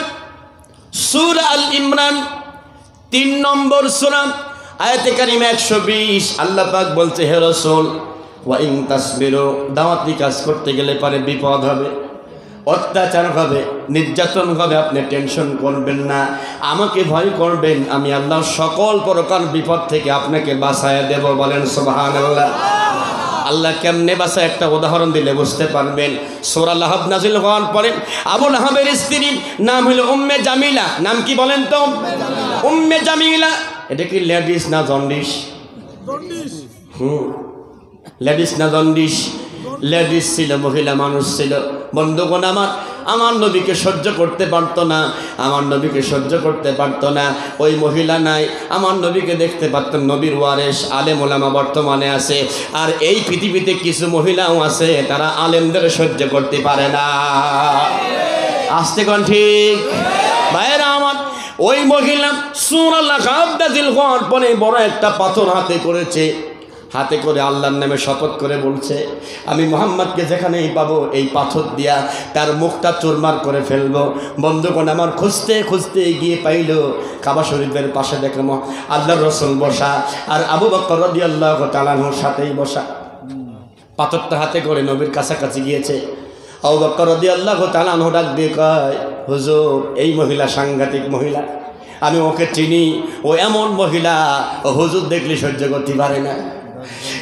সূরা আল ইমরান 3 নম্বর সূরা, আয়াতে কারিমা 120। আল্লাহ পাক বলছে, হে রাসূল, ওয়া ইন তাসবিরু, দাওয়াতি কাজ করতে গেলে পারে বিপদ হবে, অত্যাচার হবে, নির্যাতন হবে, আপনি টেনশন করবেন না, আমাকে ভয় করবেন, আমি আল্লাহ সকল প্রকার বিপদ থেকে আপনাকে বাঁচায় দেব। বলেন সুবহানাল্লাহ। আল্লাহ কেমনে বাঁচায় একটা উদাহরণ দিলে বুঝতে পারবেন। সূরা লাহাব নাজিল হওয়ার পরে আবু লাহাবের স্ত্রীর নাম হলো উম্মে জামিলা। নাম কি বলেন তো? উম্মে জামিলা। এটা কি লেডিস না জন্ডিস? লেডিস না জন্ডিস? লেডিস ছিল, মহিলা মানুষ ছিল। বন্ধুগণ, আমার নবীকে সহ্য করতে পারতো না, আমার নবীকে সহ্য করতে পারতো না। ওই মহিলা নাই, আমার নবীকে দেখতে পারতেন। নবীর ওয়ারেস আলেম ওলামা বর্তমানে আছে, আর এই পৃথিবীতে কিছু মহিলাও আছে, তারা আলেমদের সহ্য করতে পারে না। আসতে কোন ঠিক ভাইরা আমার, ওই মহিলা সূরা লাহাব নাযিল হওয়ার পরে বড় একটা পাথর হাতে করেছে, হাতে করে আল্লাহর নামে শপথ করে বলছে, আমি মুহাম্মদকে যেখানেই পাবো এই পাথর দিয়া তার মুখটা চুরমার করে ফেলবো। বন্ধুগণ, আমার খুঁজতে খুঁজতে গিয়ে পাইল কাবা শরীফের পাশে দেখে আল্লাহর রাসূল বসা, আর আবু বকর রাদিয়াল্লাহু তাআলা আনহুর সাথেই বসা। পাথরটা হাতে করে নবীর কাছাকাছি গিয়েছে। আবু বকর রাদিয়াল্লাহু তাআলা আনহু ডাক দিয়ে কয়, হুজুর, এই মহিলা সাংঘাতিক মহিলা, আমি ওকে চিনি, ও এমন মহিলা, ও হুজুর দেখলে সহ্য করতে পারে না।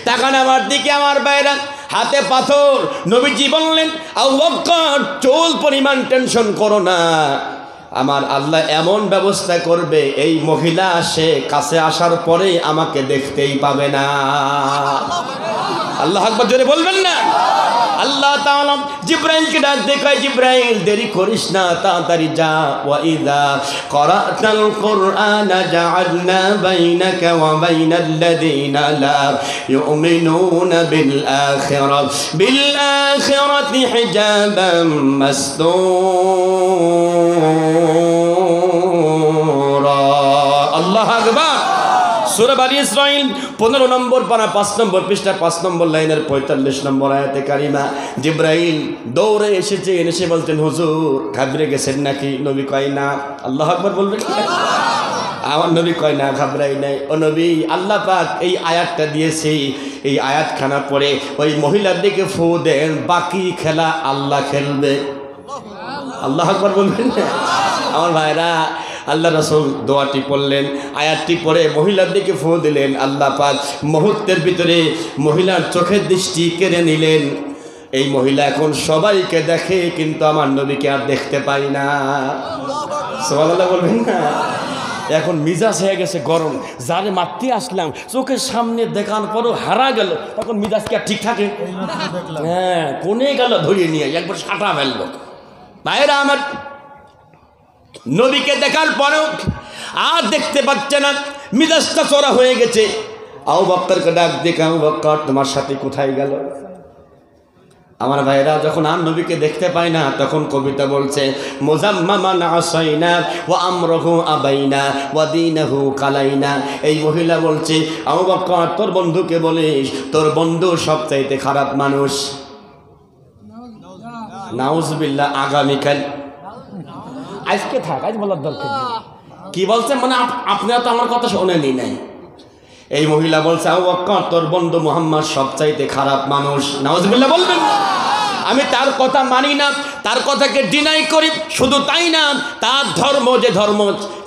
তাকান আমার দিকে আমার বাইরা, হাতে পাথর। নবীজি বললেন, আবু বকর, চুল পরিমাণ টেনশন করো না, আমার আল্লাহ এমন ব্যবস্থা করবে, এই মহিলা সে কাছে আসার পরে আমাকে দেখতেই পাবে না। আল্লাহু আকবার জোরে বলবেন না? আল্লাহ তাআলা জিবরাইলকে ডাক দিয়ে কয়, জিবরাইল, দেরি করিস না, তাড়াতাড়ি যা। ওয়া ইযা ক্বরাতাল কুরআনা জাআলনা বাইনাকা ওয়া বাইনাল্লাযীনা লা ইউমিনুনা বিল আখিরাতি হিজাবাম মাসতুরা। আল্লাহু আকবার। সূরা বনী ইসরাঈল 15 নম্বর পারা 5 নম্বর পৃষ্ঠা 5 নম্বর লাইনের 45 নম্বর আয়াতে কারিমা। জিবরাইল দৌড়ে এসেছে, এসে বলতেন, হুজুর ঘাবড়ে গেছেন নাকি? নবী কয় না। আল্লাহু আকবার বলবেন। আমার নবী কয় না, ঘাবড়াই নাই। ও নবী, আল্লাহ পাক এই আয়াতটা দিয়েছে, এই আয়াতখানা পড়ে ওই মহিলার দিকে ফু দেন, বাকি খেলা আল্লাহ খেলবে। আল্লাহু আকবার বলবেন না? আমার ভাইরা, আল্লাহ রাসূল দোয়াটি পড়লেন, আয়াতটি পড়ে মহিলার দিকে ফু দিলেন। আল্লাহ পাক মুহূর্তের ভিতরে মহিলার চোখের দৃষ্টি কেড়ে নিলেন। এই মহিলা এখন সবাইকে দেখে, কিন্তু আমার নবীকে আর দেখতে পাই না। সুবহানাল্লাহ বলবেন না? এখন মিজাজ হয়ে গেছে গরম, যারে মারতে আসলাম চোখের সামনে দেখার পরও হারা গেল, তখন মিজাজ কি আর ঠিক থাকে? হ্যাঁ, কোনে গেল ধরিয়ে নিয়ে একবার সাঁটা ফেললো। ভাইরা আমার, নবীকে দেখার পরেও আর দেখতে পাচ্ছে না, মিজাজটা চড়া হয়ে গেছে। আবু বকরকে ডাক দেখে, আবু বকর তোমার সাথে কোথায় গেল? আমার ভাইরা যখন আর নবীকে দেখতে পায় না, তখন কবিতা বলছে মুজাম্মামান আসাইনা ওয়া আমরহু আবাইনা ওয়া দীনহু কালাইনা। এই মহিলা বলছে, আবু বকর তোর বন্ধুকে বলিস তোর বন্ধু সবচাইতে খারাপ মানুষ। নাউজুবিল্লাহ। আগামীকাল আজকে থাক, আজ বলার দরকার নেই। কি বলছে মানে আপনারা তো আমার কথা শোনেনি নাই। এই মহিলা বলছে, আবু বকর তোর বন্ধু মুহাম্মদ সবচাইতে খারাপ মানুষ। নাউজুবিল্লাহ বলবেন। আমি তার কথা মানি না, তার কথাকে ডিনাই করি। শুধু তাই না, তার ধর্ম যে ধর্ম,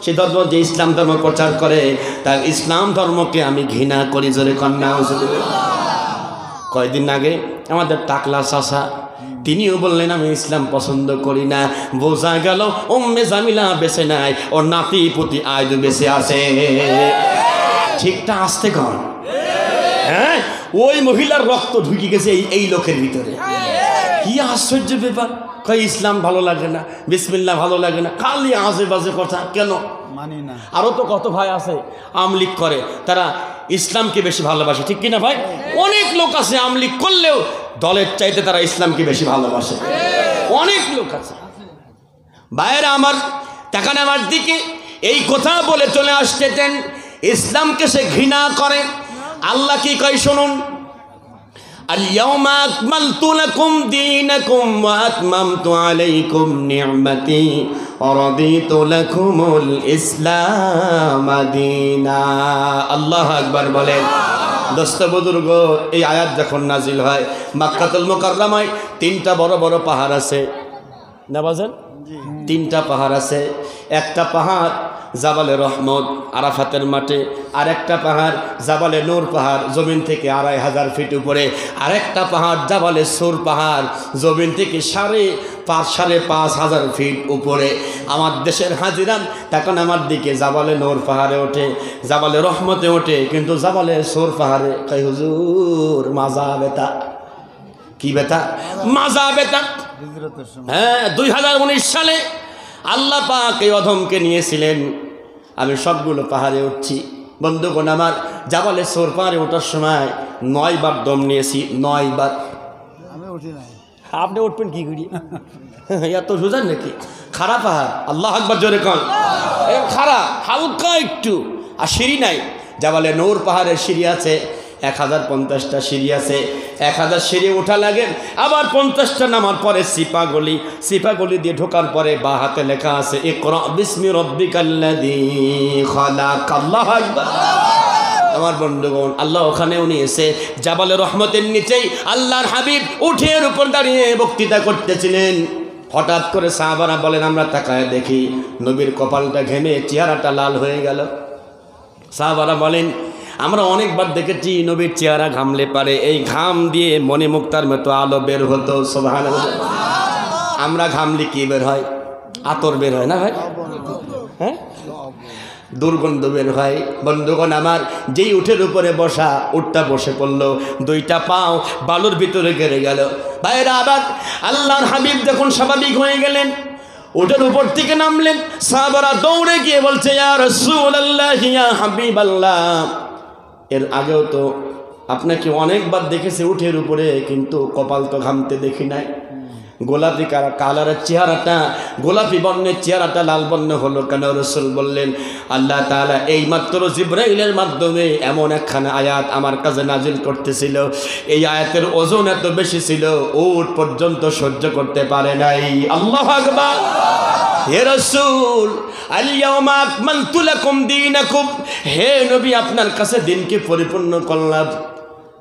সে ধর্ম যে ইসলাম ধর্ম প্রচার করে, তার ইসলাম ধর্মকে আমি ঘৃণা করি। জোরে কন্যা। কয়দিন আগে আমাদের টাকলা চাচা, তিনিও বললেন আমি ইসলাম পছন্দ করি না। বোঝা গেল উম্মে জামিলা বেঁচে নাই, ওর নাতি পুতি আয়দু বেঁচে আছে। ঠিকটা আসতে কন। হ্যাঁ, ওই মহিলার রক্ত ঢুকে গেছে এই লোকের ভিতরে। কি আশ্চর্য ব্যাপার। কই ইসলাম ভালো লাগে না, বিসমিল্লাহ ভালো লাগে না, খালি আজে বাজে কথা। কেন মানি না? আরও তো কত ভাই আছে আমলিক করে, তারা ইসলামকে বেশি ভালোবাসে, ঠিক কিনা ভাই? অনেক লোক আছে আমলিক করলেও দলের চাইতে তারা ইসলামকে বেশি ভালোবাসে। অনেক লোক আছে। ভাইয়েরা আমার, তাকান আমার দিকে। এই কথা বলে চলে আসতেছেন, ইসলামকে সে ঘৃণা করে। আল্লাহ কি কয় শুনুন, আল-ইয়াওমা আকমালতু লাকুম দীনাকুম ওয়া আতমামতু আলাইকুম নি'মাতি ওয়া রাদিতু লাকুমুল ইসলাম দীনা। আল্লাহু আকবার বলেন। দোস্ত বুজুর্গ, এই আয়াত যখন নাজিল হয়, মক্কাতুল মুকাররমায় 3টা বড় বড় পাহাড় আছে না বাজান? 3টা পাহাড় আছে। একটা পাহাড় জাবালে রহমত আরাফাতের মাঠে, আর একটা পাহাড় জাবালে নূর পাহাড়, জমিন থেকে 2500 ফিট উপরে। আরেকটা পাহাড় জাবালে সুর পাহাড়, জমিন থেকে 5,500 ফিট উপরে। আমার দেশের হাজিরান তখন আমার দিকে জাবালে নূর পাহাড়ে ওঠে, জাবালে রহমতে ওঠে, কিন্তু জাবালে সুর পাহাড়ে কই হুজুর মাজা বেতা। কি বেতা? মাজা বেতা। হ্যাঁ, 2019 সালে আল্লাহ পাক এই অধমকে নিয়েছিলেন। আমি সবগুলো পাহাড়ে উঠছি। বন্ধুগণ আমার, জাবালে সোর পাহাড়ে ওঠার সময় 9 বার দম নিয়েছি। 9 বার। আমি উঠি নাই। আপনি উঠবেন কি করি? এত সোজা নাকি? খারাপ পাহাড়। আল্লাহ আকবার জোরে কন। খারাপ, হালকা একটু। আর সিঁড়ি নাই। জাবালে নূর পাহাড়ের সিঁড়ি আছে 1050টা সিঁড়ি আছে। 1000 সিঁড়ি ওঠা লাগে, আবার 50টা নামার পরে সিপাগলি দিয়ে ঢোকার পরে বা হাতে লেখা আছে ইকরা বিসমি রাব্বিকাল্লাযী খালাক। আল্লাহু আকবার। আমার বন্ধুগণ, আল্লাহ ওখানেও নিয়েছে। জাবালে রহমতের নিচেই আল্লাহর হাবিব উঠের উপর দাঁড়িয়ে বক্তৃতা করতেছিলেন। হঠাৎ করে সাহাবারা বলেন, আমরা তাকায় দেখি নবীর কপালটা ঘেমে চেহারাটা লাল হয়ে গেল। সাহাবারা বলেন, আমরা অনেকবার দেখেছি নবীর চেহারা ঘামলে পারে এই ঘাম দিয়ে মনে মুক্তার মতো আলো বের হতো। সুবহানাল্লাহ। আমরা ঘামলে কি বের হয়? আতর বের হয় না ভাই? হ্যাঁ, দুর্গন্ধ বের হয়। বন্ধুগণ আমার, যেই উঠের উপরে বসা, উঠটা বসে পড়লো, 2টা পাও বালুর ভিতরে গেড়ে গেল। ভাইরা আবার আল্লাহর হাবিব যখন স্বাভাবিক হয়ে গেলেন, উঠের উপর থেকে নামলেন। সাহাবারা দৌড়ে গিয়ে বলছে, ইয়া রাসূলুল্লাহ, ইয়া হাবিবাল্লাহ, এর আগেও তো আপনাকে অনেকবার দেখেছে উঠের উপরে, কিন্তু কপাল তো ঘামতে দেখি নাই। গোলাপি কালারের চেহারাটা, গোলাপি বর্ণের চেহারাটা লাল বর্ণ হলো কেন? রাসূল বললেন, আল্লাহ তাআলা এইমাত্র জিবরাইলের মাধ্যমে এমন একখানা আয়াত আমার কাছে নাজিল করতেছিল, এই আয়াতের ওজন এত বেশি ছিল উট পর্যন্ত সহ্য করতে পারে নাই। আল্লাহু আকবার। হে রাসূল, আল-ইয়াওমা আকমালতু লাকুম দীনাকুম, হে নবী আপনার কাছে দিনকে পরিপূর্ণ করলাম।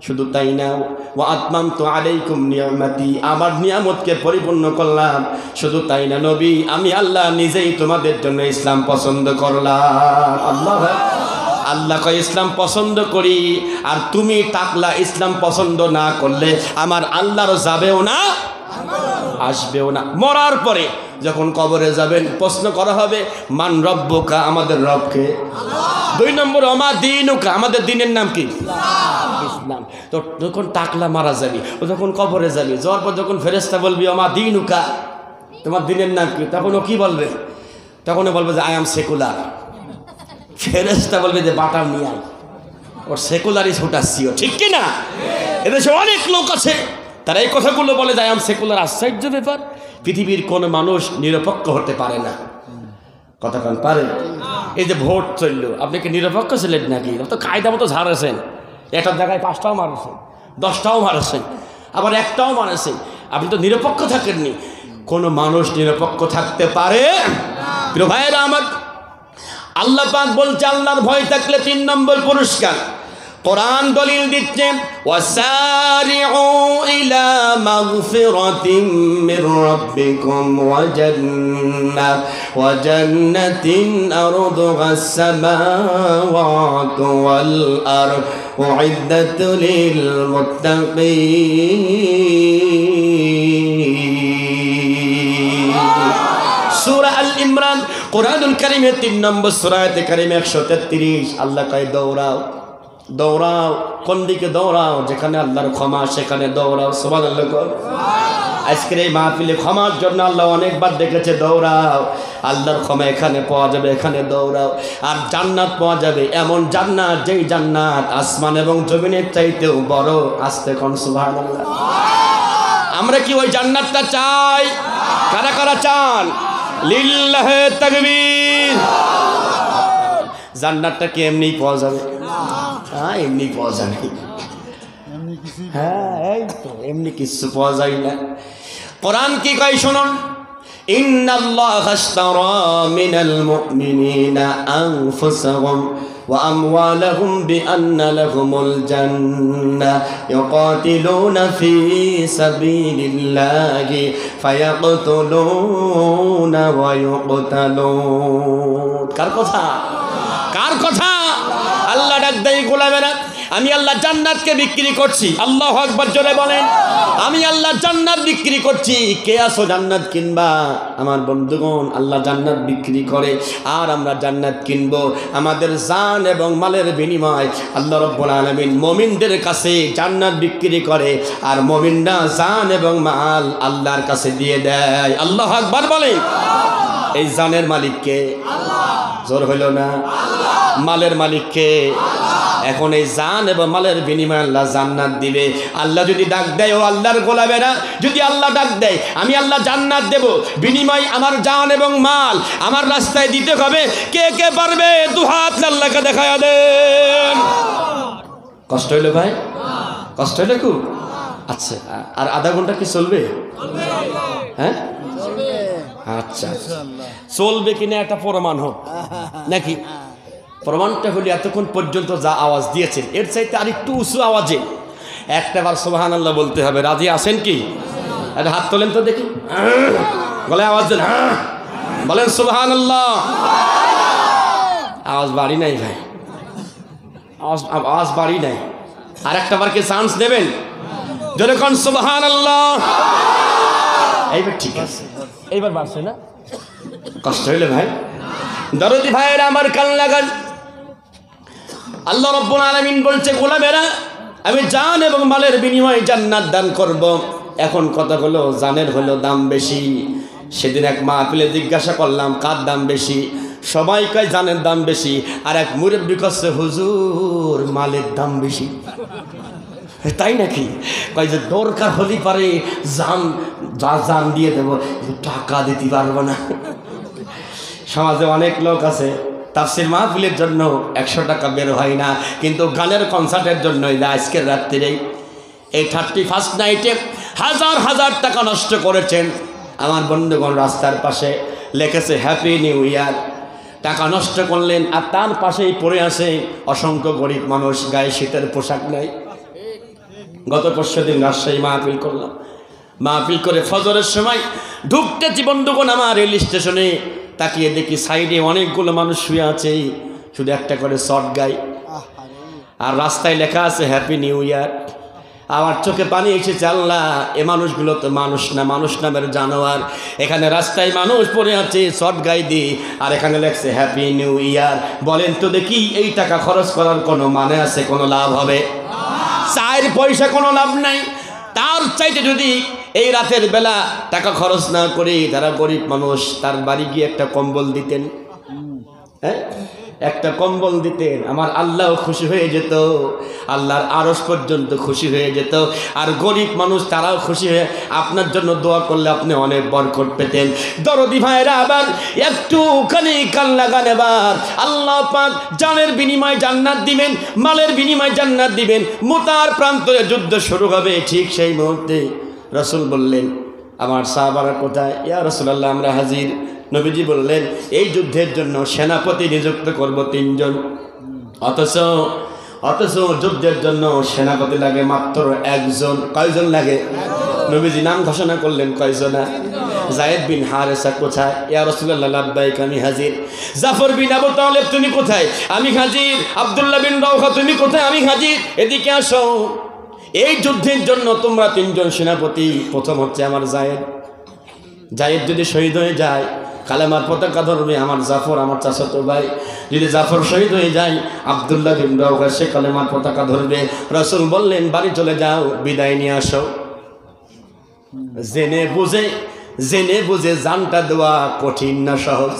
শুধু তাই না, ওয়া আতমামতু আলাইকুম নিয়ামতি, আমার নিয়ামতকে পরিপূর্ণ করলাম। শুধু তাই না নবী, আমি আল্লাহ নিজেই তোমাদের জন্য ইসলাম পছন্দ করলাম। আল্লাহ কয় ইসলাম পছন্দ করি, আর তুমি টাকলা ইসলাম পছন্দ না করলে আমার আল্লাহরও যাবেও না, আসবেও না। মরার পরে যখন কবরে যাবেন প্রশ্ন করা হবে মান রব্বুকা, আমাদের রবকে। 2 নম্বর ওমা দীনুকা, আমাদের দিনের নাম কি? ইসলাম। তো যখন টাকলা মারা যাবি, ও যখন কবরে যাবি, যাওয়ার পর যখন ফেরেশতা বলবি ওমা দীনুকা, তোমার দিনের নাম কি? তখন ও কি বলবে? তখন ও বলবে যে আই এম সেকুলার। ফেরেশতা বলবে যে বাটার নিয়ে আয়, ওর সেকুলারই ছুটাচ্ছিও, ঠিক কি না? এদেশে অনেক লোক আছে তারা এই কথাগুলো বলে যে আই এম সেকুলার। আশ্চর্য ব্যাপার, পৃথিবীর কোনো মানুষ নিরপেক্ষ হতে পারে না। কথা কান পারে? এই যে ভোট চললো, আপনি কি নিরপেক্ষ ছিলেন নাকি? তো কায়দা মতো ঝাড়েছেন, একটার জায়গায় 5টাও মারেছেন, 10টাও মারেছেন, আবার একটাও মারেছেন, আপনি তো নিরপেক্ষ থাকেননি। কোনো মানুষ নিরপেক্ষ থাকতে পারে? প্রিয় ভাইয়েরা আমার, আল্লাহ পাক বলছে আল্লাহর ভয় থাকলে 3 নম্বর পুরস্কার। কোরআন দলিল দিচ্ছে ওয়াসারিউ ইলা মাগফিরাতিম মির রাব্বিকুম ওয়া জান্নাতিন আরদুহাস সামাওয়াতু ওয়াল আরদ উইদ্দাত লিল মুত্তাকিন। সূরা আল ইমরান কোরআনুল কারীমের 3 নম্বর সূরা আয়াতে কারীমে 133 আল্লাহ কয় দৌড়াও দৌড়াও। কোন দিকে দৌড়াও? যেখানে আল্লাহর ক্ষমা সেখানে দৌড়াও। সুবহানাল্লাহ। আজকের এই মাহফিলে ক্ষমার জন্য আল্লাহ অনেকবার ডেকেছে, দৌড়াও। আল্লাহর ক্ষমা এখানে পাওয়া যাবে, এখানে দৌড়াও। আর জান্নাত পাওয়া যাবে, এমন জান্নাত যেই জান্নাত আসমান এবং জমিনের চাইতেও বড়। আস্তে কোন সুবহানাল্লাহ। আমরা কি ওই জান্নাতটা চাই? কারা কারা চান? লিল্লাহে তাকবীর। জান্নাতটা কি এমনি পাওয়া যাবে? হ্যাঁ, এমনি পাওয়া যাবে। হ্যাঁ, এই তো এমনি কিছু পাওয়া যায় না। কোরআন কি কয় শুনুন, ইন্নাল্লাহা আশতারা মিনাল মুমিনিনা আনফুসাহুম ওয়া আমওয়ালাহুম বিআন্না লাহুমুল জান্নাহ ইউকাতিলুনা ফি সাবিলিল্লাহি ফায়াকতুলুনা ওয়া ইউকতালুন। কার কথা? কার কথা? আল্লাহ ডাক দেয় গোলামেরা, আমি আল্লাহ জান্নাতকে বিক্রি করছি। আল্লাহু আকবার, জোরে বলেন। আমি আল্লাহ জান্নাত বিক্রি করছি। কে আসো জান্নাত কিনবা? আমার বন্ধুগণ, আল্লাহ জান্নাত বিক্রি করে আর আমরা জান্নাত কিনবো আমাদের জান এবং মালের বিনিময়। আল্লাহ রাব্বুল আলামিন মুমিনদের কাছে জান্নাত বিক্রি করে আর মুমিনরা জান এবং মাল আল্লাহর কাছে দিয়ে দেয়। আল্লাহু আকবার বলেন। এই জানের মালিক কে? আল্লাহ। জোর হইল না? আল্লাহ। মালের মালিক কে? এখন এই জান এবং মালের বিনিময়ে আল্লাহ জান্নাত দিবে। আল্লাহ যদি ডাক দেয়, ও আল্লাহর গোলামেরা, যদি আল্লাহ ডাক দেয় আমি আল্লাহ জান্নাত দেব, বিনিময় আমার জান এবং মাল আমার রাস্তায় দিতে হবে, কে কে পারবে? 2 হাত আল্লাহকে দেখায়া দেন। কষ্ট হইলো ভাই? কষ্ট হইলো খুব? আচ্ছা, আর আধা ঘন্টা কি চলবে? হ্যাঁ, আচ্ছা, চলবে কিনা একটা প্রমাণ হোক নাকি? প্রমাণটা হলে এতক্ষণ পর্যন্ত যা আওয়াজ দিয়েছেন এর চাইতে আর একটু উঁচু আওয়াজে একটাবার সুবহানাল্লাহ বলতে হবে। রাজি আছেন কি? একটা হাত তোলেন তো দেখি, গলায় আওয়াজ দেন, হ্যাঁ বলেন সুবহানাল্লাহ। আওয়াজ বাড়ি নাই ভাই, আওয়াজ বাড়ি নাই। আর একটাবার কি চান্স দেবেন? জোরে কোন সুবহানাল্লাহ। এইবার ঠিক আছে, এইবার বাড়ছে না? কষ্ট হইলে ভাই? দরদি ভাইয়েরা আমার কান লাগান। আল্লাহ রাব্বুল আলামিন বলছে গোলামেরা, আমি জান এবং মালের বিনিময়ে জান্নাত দান করব। এখন কথা হলো, জানের হলো দাম বেশি। সেদিন এক মাহফিলে জিজ্ঞাসা করলাম কার দাম বেশি? সবাই কয় জানের দাম বেশি। আর এক মুরব্বি কচ্ছে হুজুর মালের দাম বেশি। তাই নাকি? কয় যে দরকার হলেই পারে জান দিয়ে দেবো, টাকা দিতে পারবো না। সমাজে অনেক লোক আছে তাফসীর মাহফিলের জন্য 100 টাকা বের হয় না, কিন্তু গানের কনসার্টের জন্য আজকের রাত্রিরে এই 31st নাইটে হাজার হাজার টাকা নষ্ট করেছেন। আমার বন্ধুগণ রাস্তার পাশে লিখেছে হ্যাপি নিউ ইয়ার। টাকা নষ্ট করলেন আর তার পাশেই পড়ে আছে অসংখ্য গরিব মানুষ, গায়ে শীতের পোশাক নাই। গত পরশুদিন রাজশাহী মাহফিল করলাম। মাহফিল করে ফজরের সময় ঢুকতেছি বন্ধুগণ আমার রেল স্টেশনে, তাকিয়ে দেখি সাইডে অনেকগুলো মানুষ শুয়ে আছে, শুধু একটা করে শর্ট গাই। আর রাস্তায় লেখা আছে হ্যাপি নিউ ইয়ার। আমার চোখে পানি এসেছে, আল্লাহ এ মানুষগুলো তো মানুষ না, মানুষ নামের জানোয়ার। এখানে রাস্তায় মানুষ পড়ে আছে শর্ট গাইদি, আর এখানে লেখছে হ্যাপি নিউ ইয়ার। বলেন তো দেখি এই টাকা খরচ করার কোনো মানে আছে, কোনো লাভ হবে? 4 পয়সা কোনো লাভ নাই। তার চাইতে যদি এই রাতের বেলা টাকা খরচ না করে তারা গরিব মানুষ, তার বাড়ি গিয়ে একটা কম্বল দিতেন, হ্যাঁ একটা কম্বল দিতেন, আমার আল্লাহ খুশি হয়ে যেত, আল্লাহর আরশ পর্যন্ত খুশি হয়ে যেত। আর গরিব মানুষ তারাও খুশি হয়ে আপনার জন্য দোয়া করলে আপনি অনেক বরকত পেতেন। দরদি ভাইরা আবার একটুখানি কান লাগান, এবার আল্লাহ পাক জানের বিনিময়ে জান্নাত দিবেন, মালের বিনিময়ে জান্নাত দিবেন। মুতার প্রান্তরে যুদ্ধ শুরু হবে, ঠিক সেই মুহূর্তে রাসূল বললেন আমার সাহাবারা কোথায়? ইয়া রাসূলুল্লাহ আমরা হাজির। নবীজি বললেন এই যুদ্ধের জন্য সেনাপতি নিযুক্ত করব 3 জন। অথচ যুদ্ধের জন্য সেনাপতি লাগে মাত্র 1 জন। কয়জন লাগে? নবীজি নাম ঘোষণা করলেন, কয়জন? যায়েদ বিন হারেসা কোথায়? ইয়া রাসূলুল্লাহ লাব্বাইক আমি হাজির। জাফর বিন আবু তালেব তুমি কোথায়? আমি হাজির। আব্দুল্লাহ বিন রাওহা তুমি কোথায়? আমি হাজির। এদিকে আসো। এই যুদ্ধের জন্য তোমরা 3 জন সেনাপতি। প্রথম হচ্ছে আমার জায়েদ যদি শহীদ হয়ে যায় কালেমার পতাকা ধরবে আমার জাফর, আমার চাচাতো ভাই। যদি জাফর শহীদ হয়ে যায় আব্দুল্লাহ বিন রাওহা সে কালেমার পতাকা ধরবে। রাসূল বললেন বাড়ি চলে যাও, বিদায় নিয়ে আসো। জেনে বুঝে জানটা দেওয়া কঠিন না সহজ?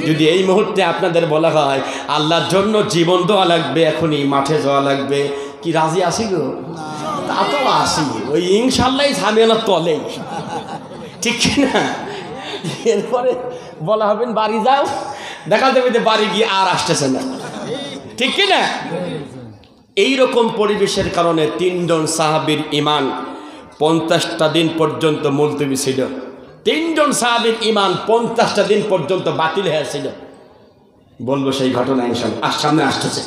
যদি এই মুহূর্তে আপনাদের বলা হয় আল্লাহর জন্য জীবন দেওয়া লাগবে, এখনই মাঠে যাওয়া লাগবে, কি রাজি আসি গো? তা তো আসি, ওই ইনশাল্লাহ ঝামেলা তলেই, ঠিক না? এরপরে বলা হবেন বাড়ি যাও, দেখা যাবে যে বাড়ি গিয়ে আর আসতেছে না, ঠিক কিনা? এইরকম পরিবেশের কারণে 3 জন সাহাবীর ঈমান 50টা দিন পর্যন্ত মুলতবি ছিল। 3 জন সাহাবীর ঈমান 50টা দিন পর্যন্ত বাতিল হয়েছিল। বলবো সেই ঘটনা ইনশাআল্লাহ সামনে আসতেছে।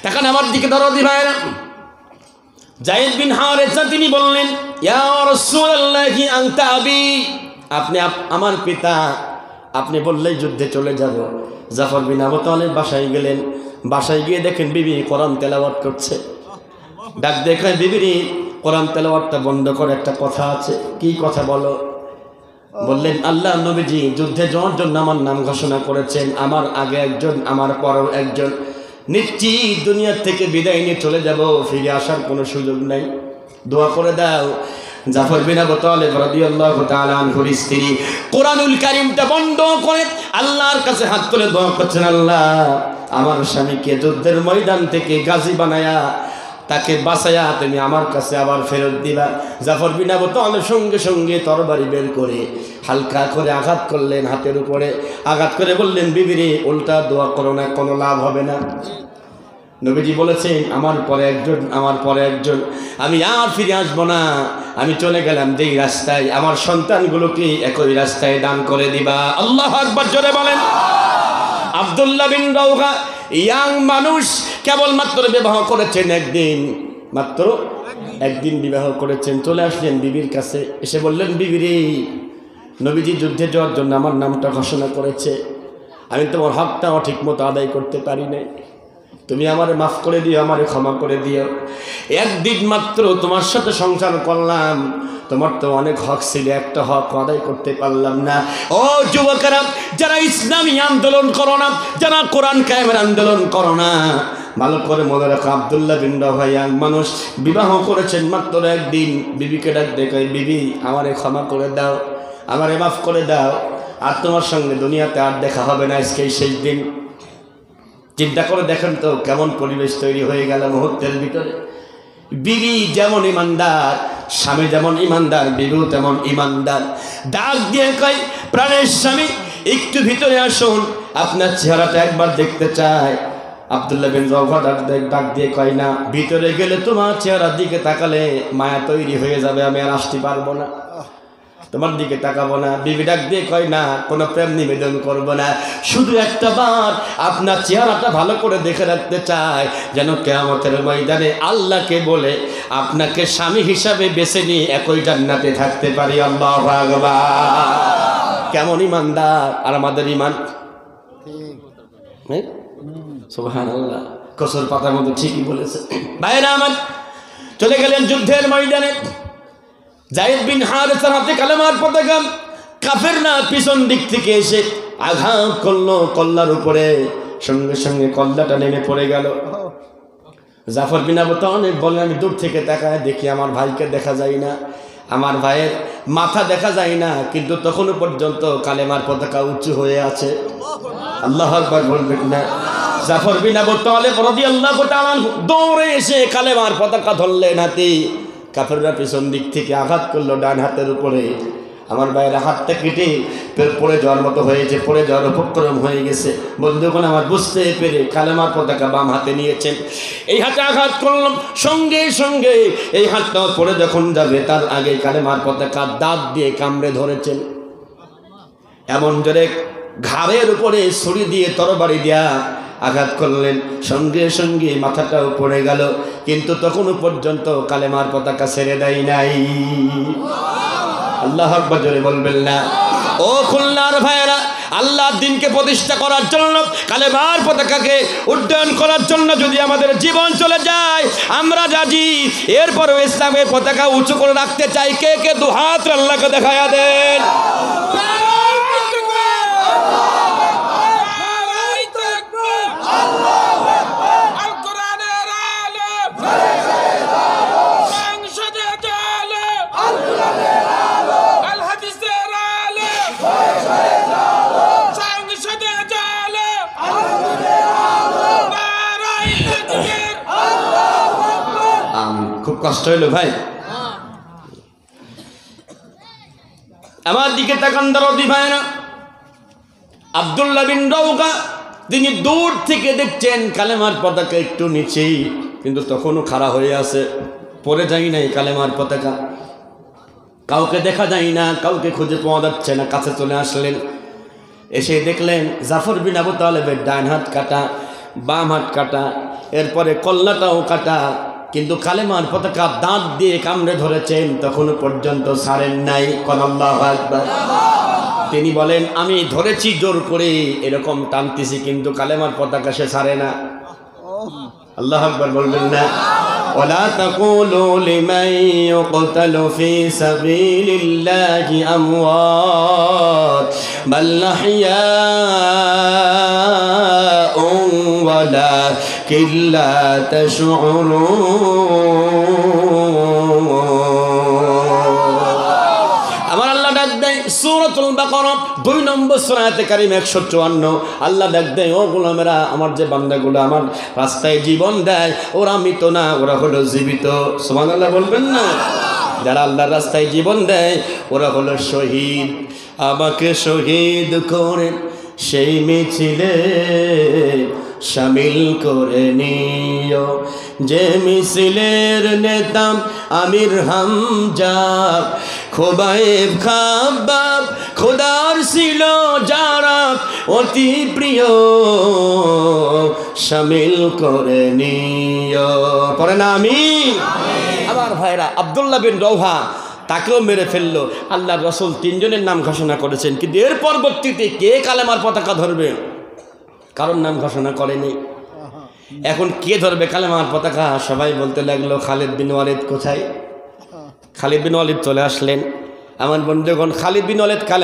তখন আমার দিকে দরদি ভাইরা যায়েদ বিন হারেসা তিনি বললেন ইয়া রাসূলুল্লাহি আনতা আবি, আপনি আমার পিতা, আপনি বললেই যুদ্ধে চলে যাব। জাফর বিন আবু তালেব বাসায় গেলেন। বাসায় গিয়ে দেখেন বিবি কোরআন তেলাওয়াত করছে। ডাক দেখে বিবি কোরআন তেলাওয়াতটা বন্ধ করে একটা কথা আছে। কি কথা বলো? বললেন আল্লাহ নবীজি যুদ্ধে যাওয়ার জন্য আমার নাম ঘোষণা করেছেন, আমার আগে একজন আমার পরেও একজন, নিশ্চিত দুনিয়ার থেকে বিদায় নিয়ে চলে যাব, ফিরে আসার কোনো সুযোগ নাই, দোয়া করে দাও। জাফর বিন আবু তালেব রাদিয়াল্লাহু তাআলা আনহুর স্ত্রী কোরআনুল কারীমটা বন্ধ করে আল্লাহর কাছে হাত তুলে দোয়া করছেন, আল্লাহ আমার স্বামীকে যুদ্ধের ময়দান থেকে গাজী বানায়া তাকে বাঁচায়া তুমি আমার কাছে আবার ফেরত দিবা। জাফর বিন আবু তালেব সঙ্গে সঙ্গে তরবারি বের করে হালকা করে আঘাত করলেন হাতের উপরে, আঘাত করে বললেন বিবিরে উল্টা দোয়া করো না, কোনো লাভ হবে না। নবীজি বলেছেন আমার পরে একজন, আমি আর ফিরে আসবো না, আমি চলে গেলাম যেই রাস্তায়, আমার সন্তানগুলোকে একই রাস্তায় দান করে দিবা। আল্লাহু আকবার জোরে বলেন। আব্দুল্লাহ বিন রাওহা ইয়াং মানুষ, কেবলমাত্র বিবাহ করেছেন একদিন বিবাহ করেছেন। চলে আসলেন বিবির কাছে, এসে বললেন বিবিরে নবীজি যুদ্ধে যাওয়ার জন্য আমার নামটা ঘোষণা করেছে, আমি তোমার হকটাও ঠিক মতো আদায় করতে পারি নাই, তুমি আমারে মাফ করে দিও, আমারে ক্ষমা করে দিও। একদিন মাত্র তোমার সাথে সংসার করলাম, তোমার তো অনেক হক ছিল, একটা হক আদায় করতে পারলাম না। ও যুবকেরা, যারা ইসলামী আন্দোলন করো না, যারা কোরআন কায়েমের আন্দোলন করো না, ভালো করে মনে রাখো আব্দুল্লাহ বিন রাওহা ইয়াং মানুষ, বিবাহ করেছেন মাত্র একদিন। বিবিকে ডাক দেখে বিবি আমারে ক্ষমা করে দাও, আমারে মাফ করে দাও, আর তোমার সঙ্গে দুনিয়াতে আর দেখা হবে না, আজকেই শেষ দিন। চিন্তা করে দেখেন তো কেমন পরিবেশ তৈরি হয়ে গেল মুহূর্তের ভিতরে। বিবি যেমন ইমানদার, স্বামী যেমন ইমানদার, বিবিও তেমন ইমানদার। ডাক দিয়ে কয় প্রাণের স্বামী একটু ভিতরে আসুন, আপনার চেহারাটা একবার দেখতে চাই। আব্দুল্লাহ বিন রাওহা ডাক দিয়ে কয় না, ভিতরে গেলে তোমার চেহারার দিকে তাকালে মায়া তৈরি হয়ে যাবে, আমি আর আসতে পারবো না, তোমার দিকে তাকাবো না। বিবি ডাক দিয়ে কয় না, কোনো প্রেম নিবেদন করবো না, শুধু একটা বার আপনার চেহারাটা ভালো করে দেখে রাখতে চাই, যেন কিয়ামতের ময়দানে আল্লাহকে বলে আপনাকে স্বামী হিসাবে বেছে নিয়ে একই জান্নাতে থাকতে পারি। আল্লাহু আকবার। কেমন ইমানদার! আর আমাদের ইমান সুবহানাল্লাহ, কসুর পাতার মতো ঠিকই বলেছে। ভাইরা আমার, চলে গেলেন যুদ্ধের ময়দানে। যায়েদ বিন হারেসার হাতে কালেমার পতাকা, কাফেররা পিছন দিক থেকে এসে আঘাত করলো কল্লার উপরে, সঙ্গে সঙ্গে কল্লাটা নেমে পড়ে গেল। জাফর বিন আবু তালেব বললেন, আমি দূর থেকে তাকায় দেখি আমার ভাইকে দেখা যায় না, আমার ভাইয়ের মাথা দেখা যায় না, কিন্তু তখনও পর্যন্ত কালেমার পতাকা উঁচু হয়ে আছে। আল্লাহু আকবার বলবেন না? জাফর বিন আবু তালেব রাদিয়াল্লাহু তাআলা দৌড়ে এসে কালেমার পতাকা ধরলেন হাতে। কাফেররা পিছন দিক থেকে আঘাত করলো ডান হাতের উপরে। আমার ভাইয়ের হাতটা কেটে পড়ে যাওয়ার মতো হয়েছে, পড়ে যাওয়ার উপক্রম হয়ে গেছে। বন্ধুগণ আমার বুঝতে পেরে কালেমার পতাকা বাম হাতে নিয়েছেন, এই হাতে আঘাত করলাম, সঙ্গে সঙ্গে এই হাতটা পড়ে যখন যাবে তার আগে কালেমার পতাকা দাঁত দিয়ে কামড়ে ধরেছেন। এমন জোরে ঘাড়ের উপরে ছুরি দিয়ে তরবারি দিয়া আঘাত করলেন, সঙ্গে সঙ্গে মাথাটাও পড়ে গেল, কিন্তু তখনও পর্যন্ত কালেমার পতাকা ছেড়ে দেয় নাই। আল্লাহু আকবার জোরে বলবেন না? ও খুলনার ভাইয়েরা, আল্লাহর দ্বীনকে প্রতিষ্ঠা করার জন্য, কালেমার পতাকাকে উড্ডয়ন করার জন্য যদি আমাদের জীবন চলে যায় আমরা রাজি। এরপরও ইসলামের পতাকা উঁচু করে রাখতে চাই। কে কে দুহাত আল্লাহকে দেখায়া দেন। খুব কষ্ট হইলো ভাই, আমার দিকে তাকান দরদি ভাইরা। আব্দুল্লাহ বিন রওহা তিনি দূর থেকে দেখছেন কালেমার পতাকা একটু নিচেই, কিন্তু তখনও খাড়া হয়ে আছে, পড়ে যায় নাই কালেমার পতাকা। কাউকে দেখা যায় না, কাউকে খুঁজে পাওয়া যাচ্ছে না। কাছে চলে আসলেন, এসে দেখলেন জাফর বিন আবু তালেবের ডান হাত কাটা, বাম হাত কাটা, এরপরে কল্লাটাও কাটা, কিন্তু কালেমার পতাকা দাঁত দিয়ে কামড়ে ধরেছেন, তখনও পর্যন্ত ছাড়েন নাই। আল্লাহু আকবার। তিনি বলেন, আমি ধরেছি জোর করে, এরকম টানতেছি, কিন্তু কালেমার পতাকা সে ছাড়ে না। আল্লাহু আকবার বলবেন না? ওয়ালা তাকুলু লিমান ইউকতালু ফি সাবিলিল্লাহি আমওয়াত বাল আহইয়াউন ওয়ালাকিন লা তাশউরুন। আমার আল্লাহ ডাক দেয় সূরাতুল বাকারা 2 নম্বর সূরা আয়াতে কারিমা 154। আল্লাহ ডাক দেয়, ও গোলামেরা, আমার যে বান্দাগুলো আমার রাস্তায় জীবন দেয় ওরা মৃত না, ওরা হলো জীবিত। সুবহানাল্লাহ বলবেন না? যারা আল্লাহর রাস্তায় জীবন দেয় ওরা হলো শহীদ। আমাকে শহীদ করে সেই মিছিলে শামিল করে নিও, যে মিছিলের নেতা আমির হামজা, খোবায়েব খাব্বাব, খোদার ছিল যারা অতি প্রিয়, শামিল করে নিও। পরে না আমি আমার ভাইরা আব্দুল্লাহ বিন রওহা তাকেও মেরে ফেললো। আল্লাহর রাসূল 3 জনের নাম ঘোষণা করেছেন, কিন্তু এর পরবর্তীতে কে কালেমার পতাকা ধরবে কারোর নাম ঘোষণা করেনি। এখন কে ধরবে কালেমার পতাকা? সবাই বলতে লাগলো, খালিদ বিন ওয়ালিদ কোথায়? খালিদ বিন ওয়ালিদ চলে আসলেন। আমার বন্ধুগণ, খালিদ বিন ওয়ালিদ